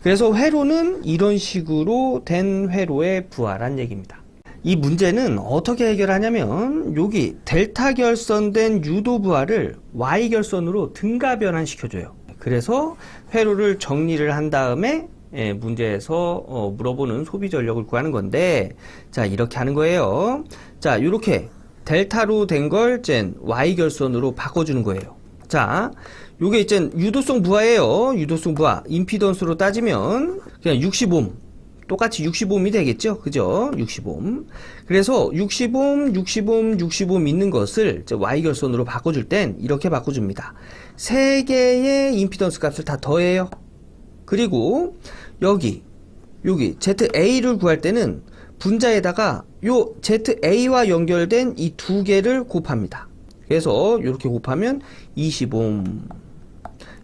그래서 회로는 이런 식으로 된 회로의 부하란 얘기입니다. 이 문제는 어떻게 해결하냐면 여기 델타 결선된 유도 부하를 Y결선으로 등가 변환시켜줘요. 그래서 회로를 정리를 한 다음에 문제에서 물어보는 소비전력을 구하는 건데, 자, 이렇게 하는 거예요. 자, 이렇게 델타로 된 걸 Y결선으로 바꿔주는 거예요. 자, 요게 유도성 부하예요. 유도성 부하. 임피던스로 따지면 그냥 60ohm. 똑같이 60옴이 되겠죠? 그죠? 60옴. 그래서 60옴, 60옴, 60옴 있는 것을 Y결선으로 바꿔줄 땐 이렇게 바꿔줍니다. 세 개의 임피던스 값을 다 더해요. 그리고 여기 ZA를 구할 때는 분자에다가 요 ZA와 연결된 이 두 개를 곱합니다. 그래서 이렇게 곱하면 20옴.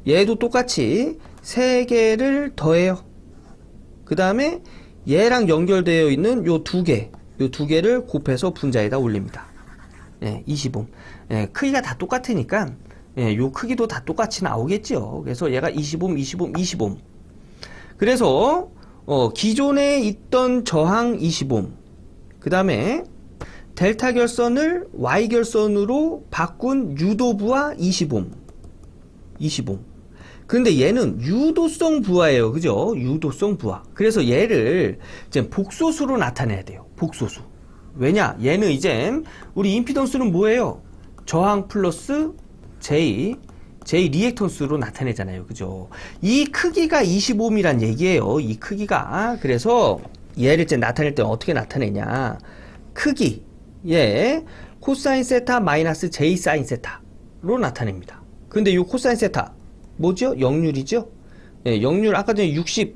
얘도 똑같이 세 개를 더해요. 그 다음에 얘랑 연결되어 있는 요 두 개를 곱해서 분자에다 올립니다. 20옴. 크기가 다 똑같으니까 요 크기도 다 똑같이 나오겠죠. 그래서 얘가 20옴, 20옴, 20옴. 그래서 기존에 있던 저항 20옴, 그 다음에 델타 결선을 Y 결선으로 바꾼 유도부하 20옴. 근데 얘는 유도성 부하예요. 그죠? 유도성 부하. 그래서 얘를 이제 복소수로 나타내야 돼요. 복소수. 왜냐? 얘는 이제 우리 임피던스는 뭐예요? 저항 플러스 J 리액턴스로 나타내잖아요. 그죠? 이 크기가 25옴이란 얘기예요. 이 크기가. 그래서 얘를 이제 나타낼 때 어떻게 나타내냐? 크기. 코사인 세타 마이너스 J 사인 세타로 나타냅니다. 근데 이 코사인 세타 뭐죠? 역률이죠? 역률 아까 전에 60%,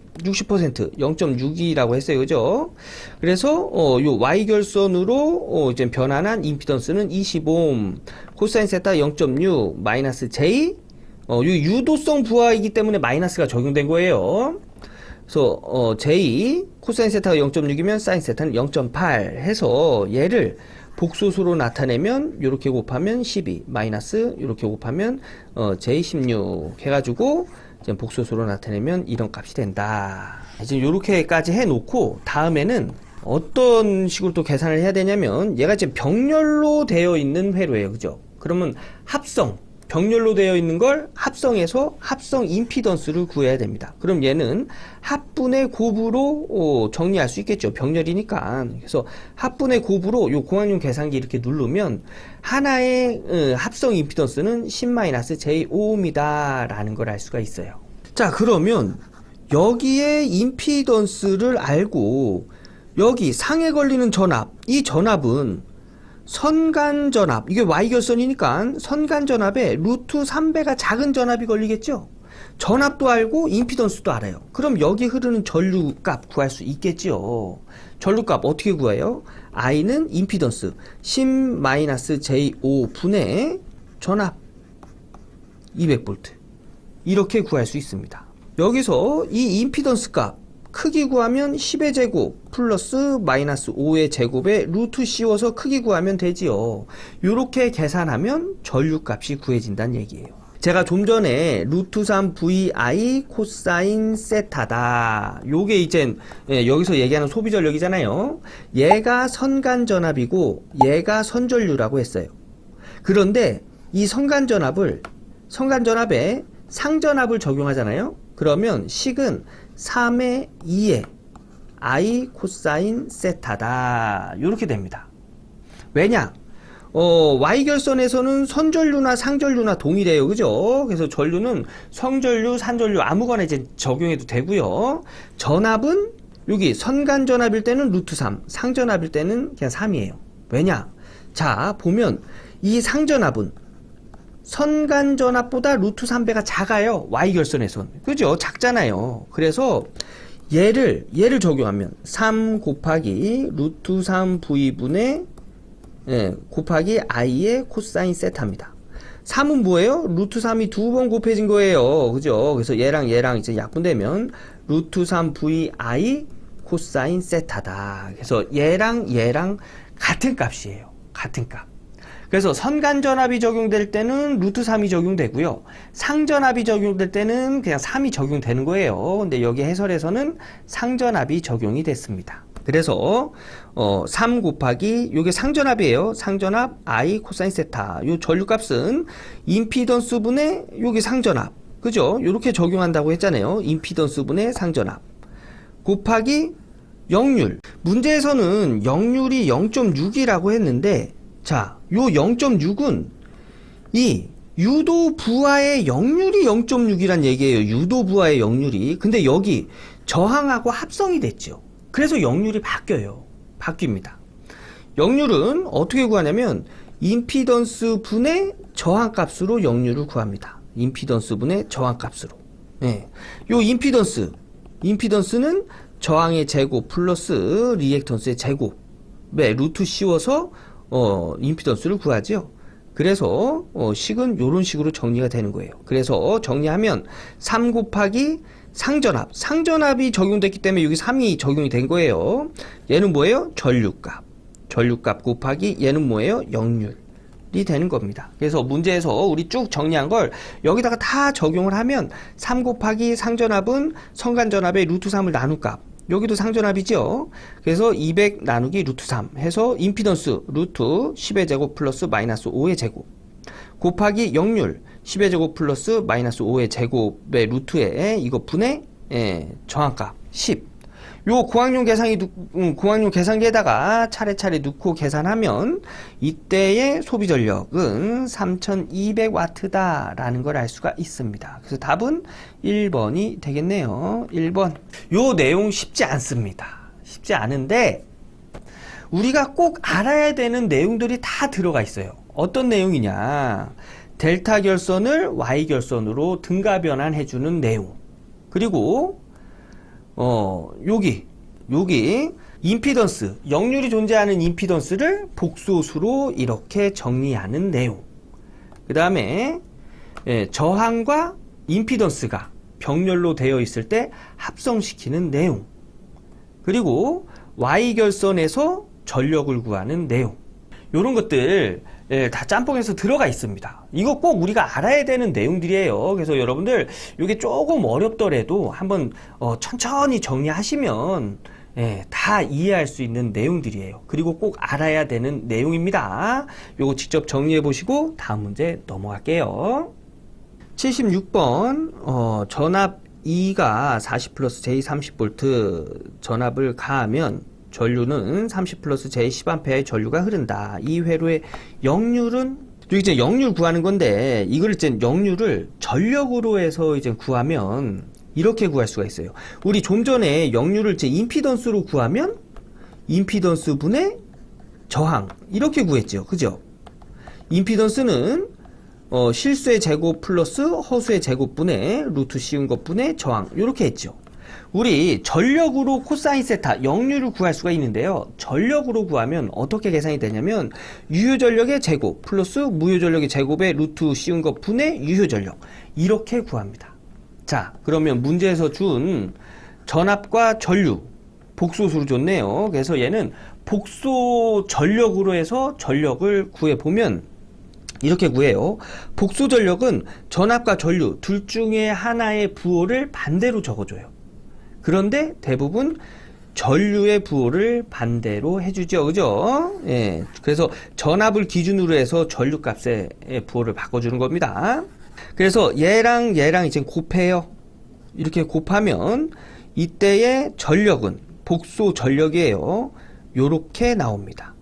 0.6이라고 했어요. 그죠? 그래서 요 Y결선으로 이제 변환한 임피던스는 20옴, 코사인 세타 0.6 마이너스 J, 요 유도성 부하이기 때문에 마이너스가 적용된 거예요. 그래서 J 코사인 세타가 0.6이면 사인 세타는 0.8 해서 얘를 복소수로 나타내면 이렇게 곱하면 12 마이너스 이렇게 곱하면 J16 해가지고 이제 복소수로 나타내면 이런 값이 된다. 이제 이렇게까지 해놓고 다음에는 어떤 식으로 또 계산을 해야 되냐면 얘가 지금 병렬로 되어 있는 회로예요. 그죠? 그러면 병렬로 되어 있는 걸 합성해서 합성 임피던스를 구해야 됩니다. 그럼 얘는 합분의 곱으로 정리할 수 있겠죠. 병렬이니까. 그래서 합분의 곱으로 요 공학용 계산기 이렇게 누르면 하나의 합성 임피던스는 10-j5옴이다 라는 걸 알 수가 있어요. 자, 그러면 여기에 임피던스를 알고 여기 상에 걸리는 전압, 이 전압은 선간전압, 이게 Y결선이니까 선간전압에 루트 3배가 작은 전압이 걸리겠죠? 전압도 알고 임피던스도 알아요. 그럼 여기 흐르는 전류값 구할 수 있겠죠? 전류값 어떻게 구해요? I는 임피던스 10-j5 분의 전압 200V 이렇게 구할 수 있습니다. 여기서 이 임피던스 값 크기 구하면 10의 제곱 플러스 마이너스 5의 제곱에 루트 씌워서 크기 구하면 되지요. 요렇게 계산하면 전류값이 구해진다는 얘기예요. 제가 좀 전에 루트 3 VI 코사인 세타다. 요게 이제 여기서 얘기하는 소비 전력이잖아요. 얘가 선간전압이고 얘가 선전류라고 했어요. 그런데 이 선간전압에 상전압을 적용하잖아요. 그러면 식은 3의 2의 I 코사인 세타다. 이렇게 됩니다. 왜냐? Y결선에서는 선전류나 상전류나 동일해요. 그죠? 그래서 전류는 성전류, 산전류 아무거나 이제 적용해도 되고요. 전압은 여기 선간전압일 때는 루트 3, 상전압일 때는 그냥 3이에요. 왜냐? 자, 보면 이 상전압은 선간전압보다 루트 3배가 작아요. Y결선에선. 그죠? 작잖아요. 그래서 얘를 적용하면 3 곱하기 루트 3V분의 곱하기 I의 코사인 세타입니다. 3은 뭐예요? 루트 3이 두 번 곱해진 거예요. 그죠? 그래서 얘랑 이제 약분되면 루트 3VI 코사인 세타다. 그래서 얘랑 같은 값이에요. 같은 값. 그래서 선간전압이 적용될 때는 루트 3이 적용되고요. 상전압이 적용될 때는 그냥 3이 적용되는 거예요. 근데 여기 해설에서는 상전압이 적용이 됐습니다. 그래서 3 곱하기 요게 상전압이에요. 상전압 I 코사인 세타. 요 전류값은 임피던스 분의 요게 상전압. 그죠? 요렇게 적용한다고 했잖아요. 임피던스 분의 상전압. 곱하기 역률. 문제에서는 역률이 0.6이라고 했는데 자, 요 0.6은 이 유도 부하의 역률이 0.6이란 얘기예요. 유도 부하의 역률이. 근데 여기 저항하고 합성이 됐죠. 그래서 역률이 바뀝니다. 역률은 어떻게 구하냐면 임피던스 분의 저항값으로 역률을 구합니다. 임피던스 분의 저항값으로. 네. 요 임피던스는 저항의 제곱 플러스 리액턴스의 제곱에 루트 씌워서 임피던스를 구하죠. 그래서 식은 요런 식으로 정리가 되는 거예요. 그래서 정리하면 3 곱하기 상전합이 적용됐기 때문에 여기 3이 적용이 된 거예요. 얘는 뭐예요? 전류값 곱하기 얘는 뭐예요? 역률이 되는 겁니다. 그래서 문제에서 우리 쭉 정리한 걸 여기다가 다 적용을 하면 3 곱하기 상전합은 성간전합의 루트 3을 나눈 값, 여기도 상전합이죠. 그래서 200 나누기 루트 3 해서 임피던스 루트 10의 제곱 플러스 마이너스 5의 제곱 곱하기 역률 10의 제곱 플러스 마이너스 5의 제곱의 루트에 이거 분의 저항값 10. 요 고학용 계산기에다가 차례차례 넣고 계산하면 이때의 소비 전력은 3200와트다 라는 걸 알 수가 있습니다. 그래서 답은 1번이 되겠네요. 1번. 요 내용 쉽지 않습니다. 쉽지 않은데 우리가 꼭 알아야 되는 내용들이 다 들어가 있어요. 어떤 내용이냐, 델타 결선을 Y 결선으로 등가 변환해주는 내용, 그리고 여기 임피던스, 역률이 존재하는 임피던스를 복소수로 이렇게 정리하는 내용, 그 다음에 저항과 임피던스가 병렬로 되어 있을 때 합성시키는 내용, 그리고 Y결선에서 전력을 구하는 내용, 요런 것들 다 짬뽕에서 들어가 있습니다. 이거 꼭 우리가 알아야 되는 내용들이에요. 그래서 여러분들 이게 조금 어렵더라도 한번 천천히 정리하시면 다 이해할 수 있는 내용들이에요. 그리고 꼭 알아야 되는 내용입니다. 요거 직접 정리해 보시고 다음 문제 넘어갈게요. 76번 전압 E가 40 플러스 J 30V 전압을 가하면 전류는 30 플러스 J 10A의 전류가 흐른다. 이 회로의 역률은, 여기 이제 역률 구하는 건데, 이걸 이제 역률을 전력으로 해서 이제 구하면 이렇게 구할 수가 있어요. 우리 좀 전에 역률을 이제 임피던스로 구하면 임피던스 분의 저항, 이렇게 구했죠. 그죠? 임피던스는 실수의 제곱 플러스 허수의 제곱분의 루트 씌운 것분의 저항, 이렇게 했죠. 우리 전력으로 코사인 세타 역률을 구할 수가 있는데요. 전력으로 구하면 어떻게 계산이 되냐면 유효전력의 제곱 플러스 무효전력의 제곱의 루트 씌운 것 분의 유효전력, 이렇게 구합니다. 자, 그러면 문제에서 준 전압과 전류 복소수로 줬네요. 그래서 얘는 복소 전력으로 해서 전력을 구해보면 이렇게 구해요. 복소 전력은 전압과 전류 둘 중에 하나의 부호를 반대로 적어줘요. 그런데 대부분 전류의 부호를 반대로 해주죠. 그죠? 예. 그래서 전압을 기준으로 해서 전류 값의 부호를 바꿔주는 겁니다. 그래서 얘랑 이제 곱해요. 이렇게 곱하면 이때의 전력은 복소 전력이에요. 요렇게 나옵니다.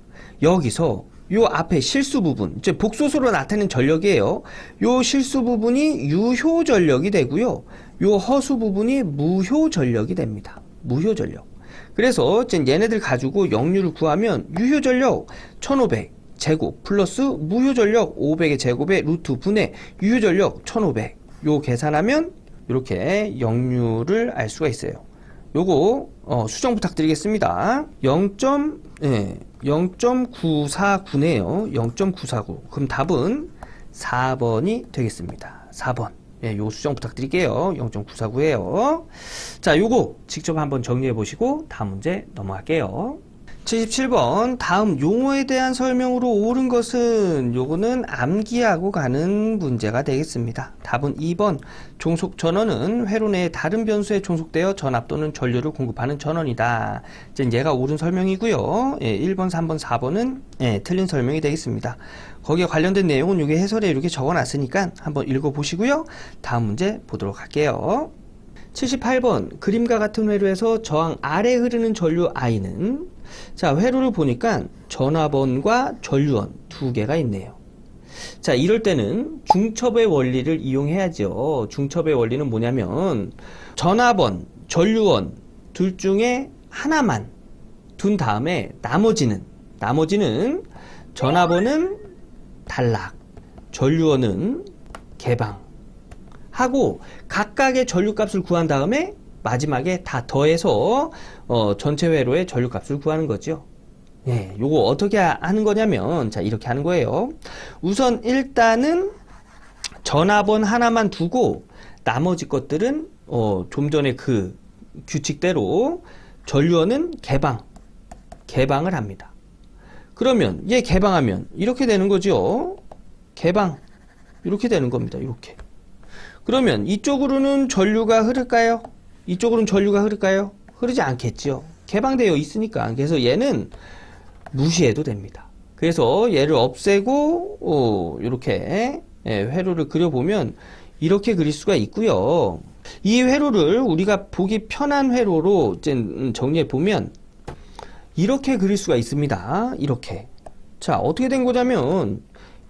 여기서 요 앞에 실수 부분, 이제 복소수로 나타낸 전력이에요. 요 실수 부분이 유효 전력이 되고요. 요 허수 부분이 무효 전력이 됩니다. 무효 전력. 그래서 이제 얘네들 가지고 역률을 구하면 유효 전력 1500 제곱 플러스 무효 전력 500의 제곱의 루트 분의 유효 전력 1500. 요 계산하면 이렇게 역률을 알 수가 있어요. 요거 수정 부탁드리겠습니다. 0.949네요. 0.949. 그럼 답은 4번이 되겠습니다. 4번. 예, 요 수정 부탁드릴게요. 0.949예요. 자, 요거 직접 한번 정리해 보시고 다음 문제 넘어갈게요. 77번 다음 용어에 대한 설명으로 옳은 것은, 요거는 암기하고 가는 문제가 되겠습니다. 답은 2번. 종속 전원은 회로 내에 다른 변수에 종속되어 전압 또는 전류를 공급하는 전원이다. 이제 얘가 옳은 설명이고요. 예, 1번, 3번, 4번은 틀린 설명이 되겠습니다. 거기에 관련된 내용은 여기 해설에 이렇게 적어놨으니까 한번 읽어보시고요. 다음 문제 보도록 할게요. 78번 그림과 같은 회로에서 저항 아래 흐르는 전류 I는, 자, 회로를 보니까 전압원과 전류원 두 개가 있네요. 자, 이럴 때는 중첩의 원리를 이용해야죠. 중첩의 원리는 뭐냐면 전압원, 전류원 둘 중에 하나만 둔 다음에 나머지는 전압원은 단락, 전류원은 개방 하고 각각의 전류값을 구한 다음에 마지막에 다 더해서 전체 회로의 전류값을 구하는 거죠. 예, 요거 어떻게 하는 거냐면 자 이렇게 하는 거예요. 우선 일단은 전압원 하나만 두고 나머지 것들은 좀 전에 그 규칙대로 전류원은 개방을 합니다. 그러면 얘 개방하면 이렇게 되는 거죠. 개방 이렇게 되는 겁니다. 이렇게. 그러면 이쪽으로는 전류가 흐를까요? 이쪽으로는 전류가 흐를까요? 흐르지 않겠죠. 개방되어 있으니까. 그래서 얘는 무시해도 됩니다. 그래서 얘를 없애고 이렇게 회로를 그려보면 이렇게 그릴 수가 있고요. 이 회로를 우리가 보기 편한 회로로 정리해 보면 이렇게 그릴 수가 있습니다. 이렇게. 자, 어떻게 된 거냐면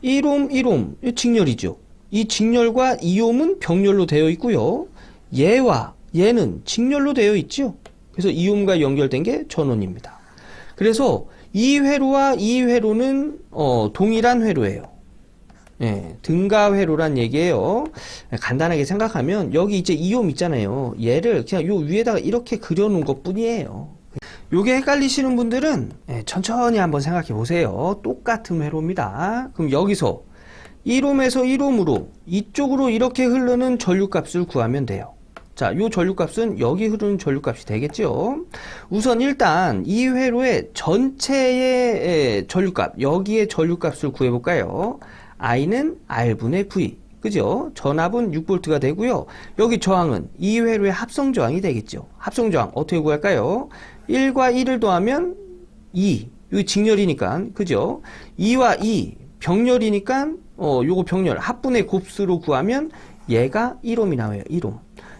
1옴 직렬이죠. 이 직렬과 2옴은 병렬로 되어 있고요. 얘와 얘는 직렬로 되어 있죠. 그래서 2옴과 연결된 게 전원입니다. 그래서 이 회로와 이 회로는 동일한 회로예요. 예, 등가 회로란 얘기예요. 간단하게 생각하면 여기 이제 2옴 있잖아요. 얘를 그냥 요 위에다가 이렇게 그려놓은 것 뿐이에요. 요게 헷갈리시는 분들은 천천히 한번 생각해 보세요. 똑같은 회로입니다. 그럼 여기서 1옴에서 1옴으로 이쪽으로 이렇게 흐르는 전류값을 구하면 돼요. 자, 요 전류값은 여기 흐르는 전류값이 되겠죠. 우선 일단 이 회로의 전체의 전류값, 여기에 전류값을 구해볼까요? I는 R분의 V, 그죠? 전압은 6V가 되고요. 여기 저항은 이 회로의 합성저항이 되겠죠. 합성저항 어떻게 구할까요? 1과 1을 더하면 2, 여기 직렬이니까, 그죠? 2와 2, 병렬이니까 요거 병렬 합분의 곱수로 구하면 얘가 1옴이 나와요. 1옴.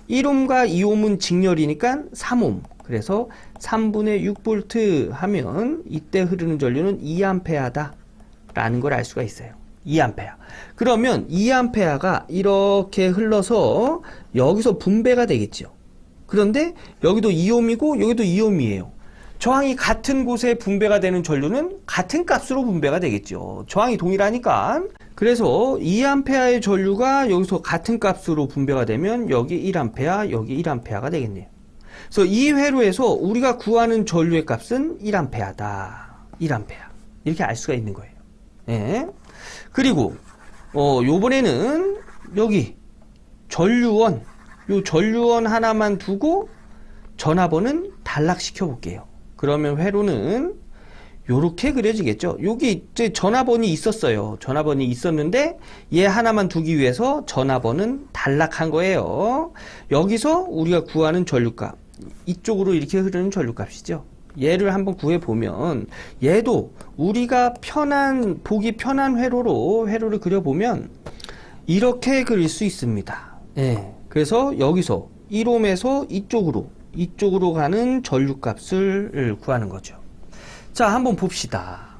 1옴과 2옴은 직렬이니까 3옴. 그래서 3분의 6V 하면 이때 흐르는 전류는 2A다 라는 걸 알 수가 있어요. 2A. 그러면 2A가 이렇게 흘러서 여기서 분배가 되겠죠. 그런데 여기도 2옴이고 여기도 2옴이에요. 저항이 같은 곳에 분배가 되는 전류는 같은 값으로 분배가 되겠죠. 저항이 동일하니까. 그래서 2A의 전류가 여기서 같은 값으로 분배가 되면 여기 1A, 여기 1A가 되겠네요. 그래서 이 회로에서 우리가 구하는 전류의 값은 1A다. 1A. 이렇게 알 수가 있는 거예요. 예. 그리고 요번에는 여기 전류원, 요 전류원 하나만 두고 전압원은 단락시켜 볼게요. 그러면 회로는 요렇게 그려지겠죠. 여기 이제 전압원이 있었어요. 전압원이 있었는데 얘 하나만 두기 위해서 전압원은 단락한 거예요. 여기서 우리가 구하는 전류값, 이쪽으로 이렇게 흐르는 전류값이죠. 얘를 한번 구해보면 얘도 우리가 보기 편한 회로를 그려보면 이렇게 그릴 수 있습니다. 예. 그래서 여기서 1옴에서 이쪽으로 가는 전류값을 구하는 거죠. 자, 한번 봅시다.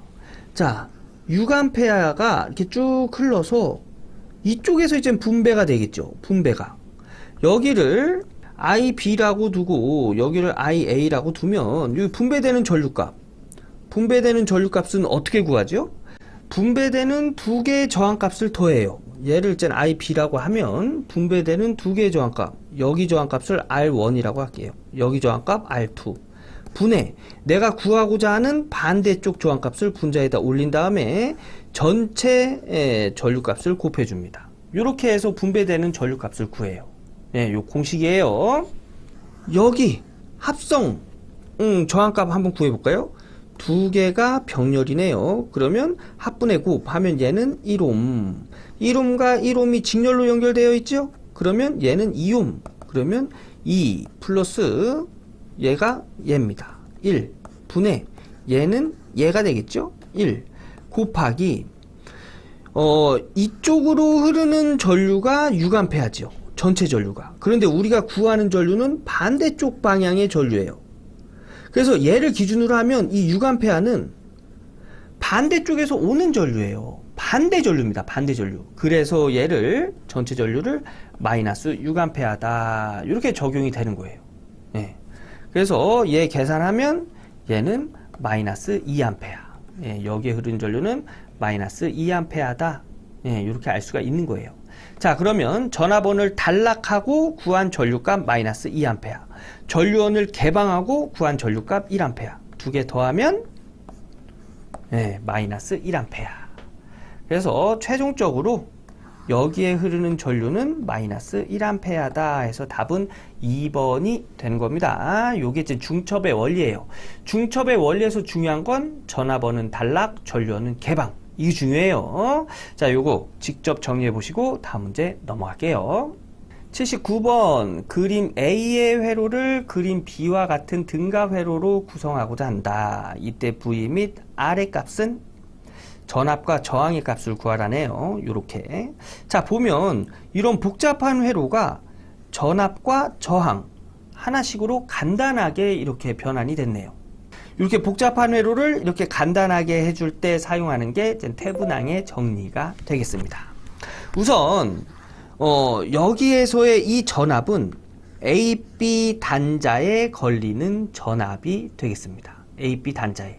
자, 6A가 이렇게 쭉 흘러서 이쪽에서 이제 분배가 되겠죠. 분배가. 여기를 IB라고 두고 여기를 IA라고 두면 이 분배되는 전류값은 어떻게 구하죠? 분배되는 두 개의 저항값을 더해요. 얘를 이제 IB라고 하면 분배되는 두 개의 저항값, 여기 저항값을 R1이라고 할게요. 여기 저항값 R2 분해, 내가 구하고자 하는 반대쪽 저항값을 분자에다 올린 다음에 전체 전류값을 곱해줍니다. 이렇게 해서 분배되는 전류값을 구해요. 네, 요 공식이에요. 여기 합성 저항값 한번 구해볼까요? 두 개가 병렬이네요. 그러면 합분의 곱하면 얘는 1옴. 1옴과 1옴이 직렬로 연결되어 있죠? 그러면 얘는 2옴. 그러면 2 플러스 얘가 얘입니다. 1 분의 얘는 얘가 되겠죠? 1 곱하기 이쪽으로 흐르는 전류가 6A죠. 전체 전류가. 그런데 우리가 구하는 전류는 반대쪽 방향의 전류예요. 그래서 얘를 기준으로 하면 이 6A는 반대쪽에서 오는 전류예요. 반대 전류입니다. 반대 전류. 그래서 얘를 전체 전류를 마이너스 6A다. 이렇게 적용이 되는 거예요. 예. 그래서 얘 계산하면 얘는 마이너스 2A. 예, 여기에 흐르는 전류는 마이너스 2A다. 예, 이렇게 알 수가 있는 거예요. 자, 그러면 전압원을 단락하고 구한 전류값 마이너스 2A. 전류원을 개방하고 구한 전류값 1A. 두 개 더하면 예, 마이너스 1A. 그래서 최종적으로 여기에 흐르는 전류는 마이너스 1A다 해서 답은 2번이 되는 겁니다. 요게 이제 중첩의 원리예요. 중첩의 원리에서 중요한 건 전압원은 단락, 전류원은 개방. 이게 중요해요. 자, 요거 직접 정리해 보시고 다음 문제 넘어갈게요. 79번 그림 A의 회로를 그림 B와 같은 등가 회로로 구성하고자 한다. 이때 V 및 R의 값은 전압과 저항의 값을 구하라네요. 요렇게. 자, 보면 이런 복잡한 회로가 전압과 저항 하나씩으로 간단하게 이렇게 변환이 됐네요. 이렇게 복잡한 회로를 이렇게 간단하게 해줄 때 사용하는 게 태분항의 정리가 되겠습니다. 우선 여기에서의 이 전압은 AB 단자에 걸리는 전압이 되겠습니다. AB 단자에.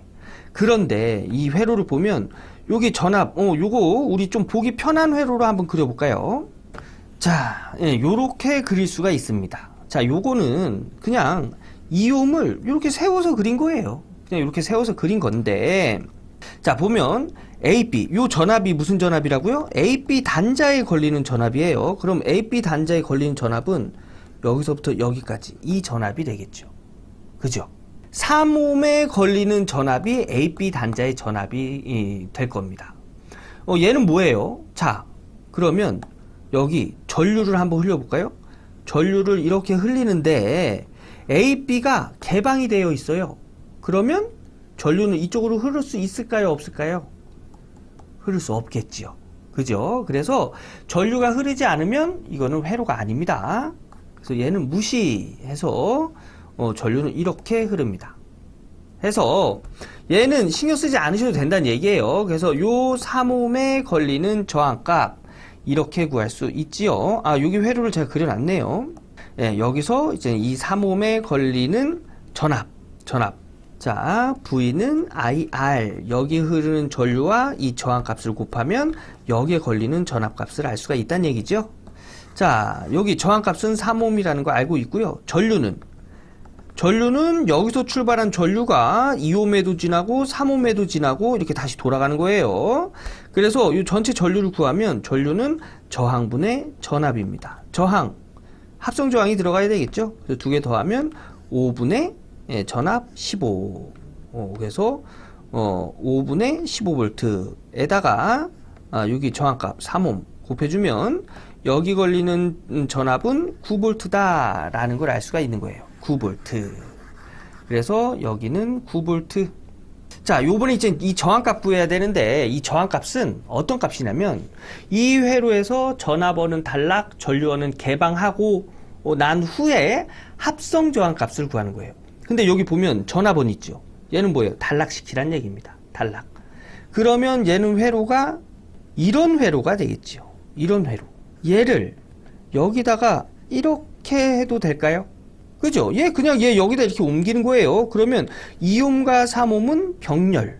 그런데 이 회로를 보면 여기 전압, 요거 우리 좀 보기 편한 회로로 한번 그려볼까요? 자, 예, 요렇게 그릴 수가 있습니다. 자, 요거는 그냥 이옴을 이렇게 세워서 그린 거예요. 그냥 이렇게 세워서 그린 건데, 자, 보면 AB, 요 전압이 무슨 전압이라고요? AB 단자에 걸리는 전압이에요. 그럼 AB 단자에 걸리는 전압은 여기서부터 여기까지 이 전압이 되겠죠. 그죠? 3옴에 걸리는 전압이 AB 단자의 전압이 될 겁니다. 얘는 뭐예요? 자, 그러면 여기 전류를 한번 흘려볼까요? 전류를 이렇게 흘리는데 AB가 개방이 되어 있어요. 그러면 전류는 이쪽으로 흐를 수 있을까요? 없을까요? 흐를 수 없겠지요. 그죠? 그래서 전류가 흐르지 않으면 이거는 회로가 아닙니다. 그래서 얘는 무시해서 전류는 이렇게 흐릅니다. 해서 얘는 신경 쓰지 않으셔도 된다는 얘기예요. 그래서 요 3옴에 걸리는 저항값 이렇게 구할 수 있지요. 아, 여기 회로를 제가 그려놨네요. 예, 여기서 이제 이 3옴에 걸리는 전압. 자, V는 IR. 여기 흐르는 전류와 이 저항값을 곱하면 여기에 걸리는 전압값을 알 수가 있다는 얘기죠. 자, 여기 저항값은 3옴이라는 거 알고 있고요. 전류는 여기서 출발한 전류가 2옴에도 지나고 3옴에도 지나고 이렇게 다시 돌아가는 거예요. 그래서 이 전체 전류를 구하면 전류는 저항분의 전압입니다. 저항, 합성 저항이 들어가야 되겠죠. 그래서 두 개 더하면 5분의 전압 15. 그래서 5분의 15V에다가 여기 저항값 3옴 곱해주면 여기 걸리는 전압은 9V다 라는 걸 알 수가 있는 거예요. 9V. 그래서 여기는 9V. 자, 요번에 이제 이 저항값 구해야 되는데 이 저항값은 어떤 값이냐면 이 회로에서 전압원은 단락, 전류원은 개방하고 난 후에 합성 저항값을 구하는 거예요. 근데 여기 보면 전압원 있죠. 얘는 뭐예요? 단락시키란 얘기입니다. 단락. 그러면 얘는 회로가 이런 회로가 되겠죠. 이런 회로. 얘를 여기다가 이렇게 해도 될까요? 그죠? 그냥 얘 여기다 이렇게 옮기는 거예요. 그러면 2옴과 3옴은 병렬.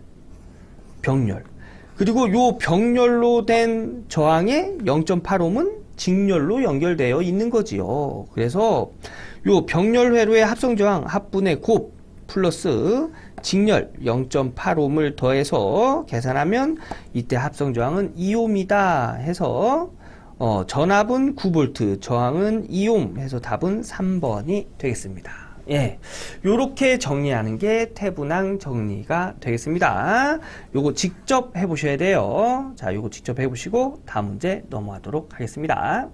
그리고 요 병렬로 된 저항의 0.8옴은 직렬로 연결되어 있는 거지요. 그래서 요 병렬 회로의 합성 저항 합분의 곱 플러스 직렬 0.8옴을 더해서 계산하면 이때 합성 저항은 2옴이다 해서 전압은 9V, 저항은 2옴 해서 답은 3번이 되겠습니다. 예, 요렇게 정리하는 게 태분항 정리가 되겠습니다. 요거 직접 해보셔야 돼요. 자, 요거 직접 해보시고 다음 문제 넘어가도록 하겠습니다.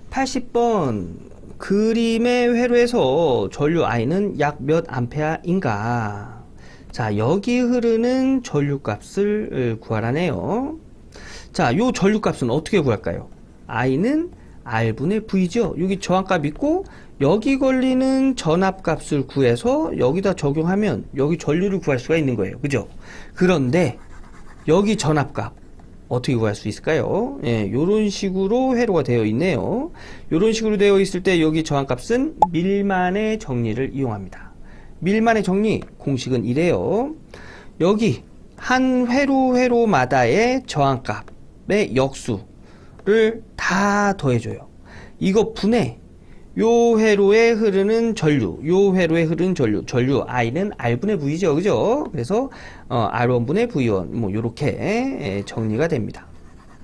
80번 그림의 회로에서 전류 I는 약 몇 암페어인가? 자, 여기 흐르는 전류값을 구하라네요. 자, 요 전류값은 어떻게 구할까요? I는 R분의 V죠. 여기 저항값 있고 여기 걸리는 전압값을 구해서 여기다 적용하면 여기 전류를 구할 수가 있는 거예요. 그죠? 그런데 여기 전압값 어떻게 구할 수 있을까요? 예, 요런 식으로 회로가 되어 있네요. 요런 식으로 되어 있을 때 여기 저항값은 밀만의 정리를 이용합니다. 밀만의 정리 공식은 이래요. 여기 한 회로마다의 저항값의 역수를 다 더해줘요. 이거 분해 요 회로에 흐르는 전류, 요 회로에 흐르는 전류 I는 R분의 V죠, 그죠? 그래서 R1분의 V1 뭐 요렇게 정리가 됩니다.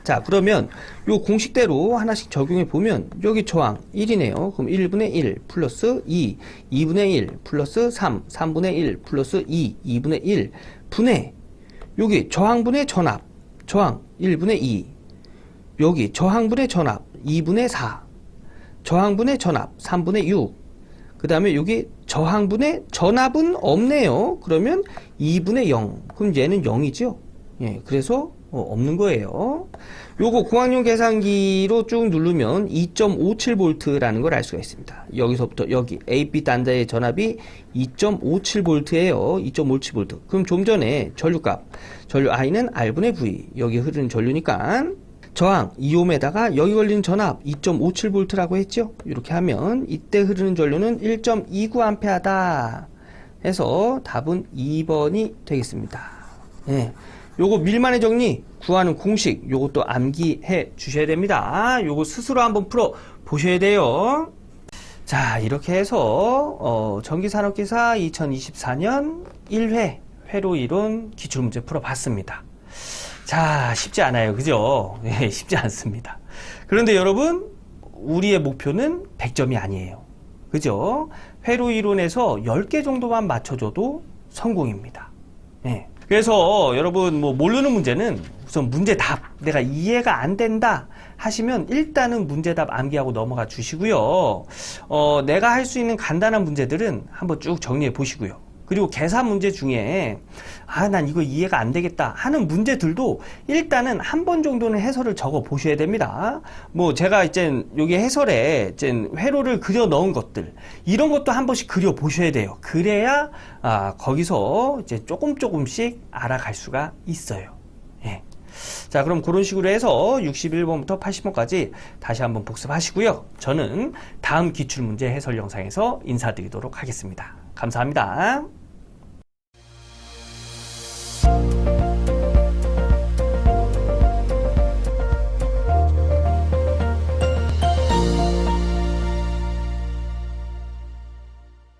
자, 그러면 요 공식대로 하나씩 적용해 보면 여기 저항 1이네요. 그럼 1분의 1 플러스 2, 2분의 1 플러스 3, 3분의 1 플러스 2, 2분의 1 분해 여기 저항분의 전압, 저항 1분의 2, 여기 저항분의 전압 2분의 4, 저항분의 전압 3분의 6, 그 다음에 여기 저항분의 전압은 없네요. 그러면 2분의 0, 그럼 얘는 0이죠. 예, 그래서 없는 거예요. 요거 공학용 계산기로 쭉 누르면 2.57V라는 걸 알 수가 있습니다. 여기서부터 여기 AB 단자의 전압이 2.57V예요. 2.57V. 그럼 좀 전에 전류값, 전류 I는 R분의 V, 여기 흐르는 전류니까 저항 2옴에다가 여기 걸리는 전압 2.57V라고 했죠. 이렇게 하면 이때 흐르는 전류는 1.29A다 해서 답은 2번이 되겠습니다. 예. 요거 밀만의 정리 구하는 공식 요것도 암기해 주셔야 됩니다. 요거 스스로 한번 풀어 보셔야 돼요. 자, 이렇게 해서 전기산업기사 2024년 1회 회로이론 기출문제 풀어봤습니다. 자, 쉽지 않아요, 그죠? 네, 쉽지 않습니다. 그런데 여러분, 우리의 목표는 100점이 아니에요, 그죠? 회로이론에서 10개 정도만 맞춰줘도 성공입니다. 네. 그래서 여러분 뭐 모르는 문제는 우선 문제답 내가 이해가 안 된다 하시면 일단은 문제답 암기하고 넘어가 주시고요. 내가 할 수 있는 간단한 문제들은 한번 쭉 정리해 보시고요. 그리고 계산 문제 중에 난 이거 이해가 안 되겠다 하는 문제들도 일단은 한 번 정도는 해설을 적어 보셔야 됩니다. 뭐 제가 이제 여기 해설에 이제 회로를 그려 넣은 것들 이런 것도 한 번씩 그려 보셔야 돼요. 그래야 거기서 이제 조금씩 알아갈 수가 있어요. 예. 자, 그럼 그런 식으로 해서 61번부터 80번까지 다시 한번 복습하시고요. 저는 다음 기출문제 해설 영상에서 인사드리도록 하겠습니다. 감사합니다.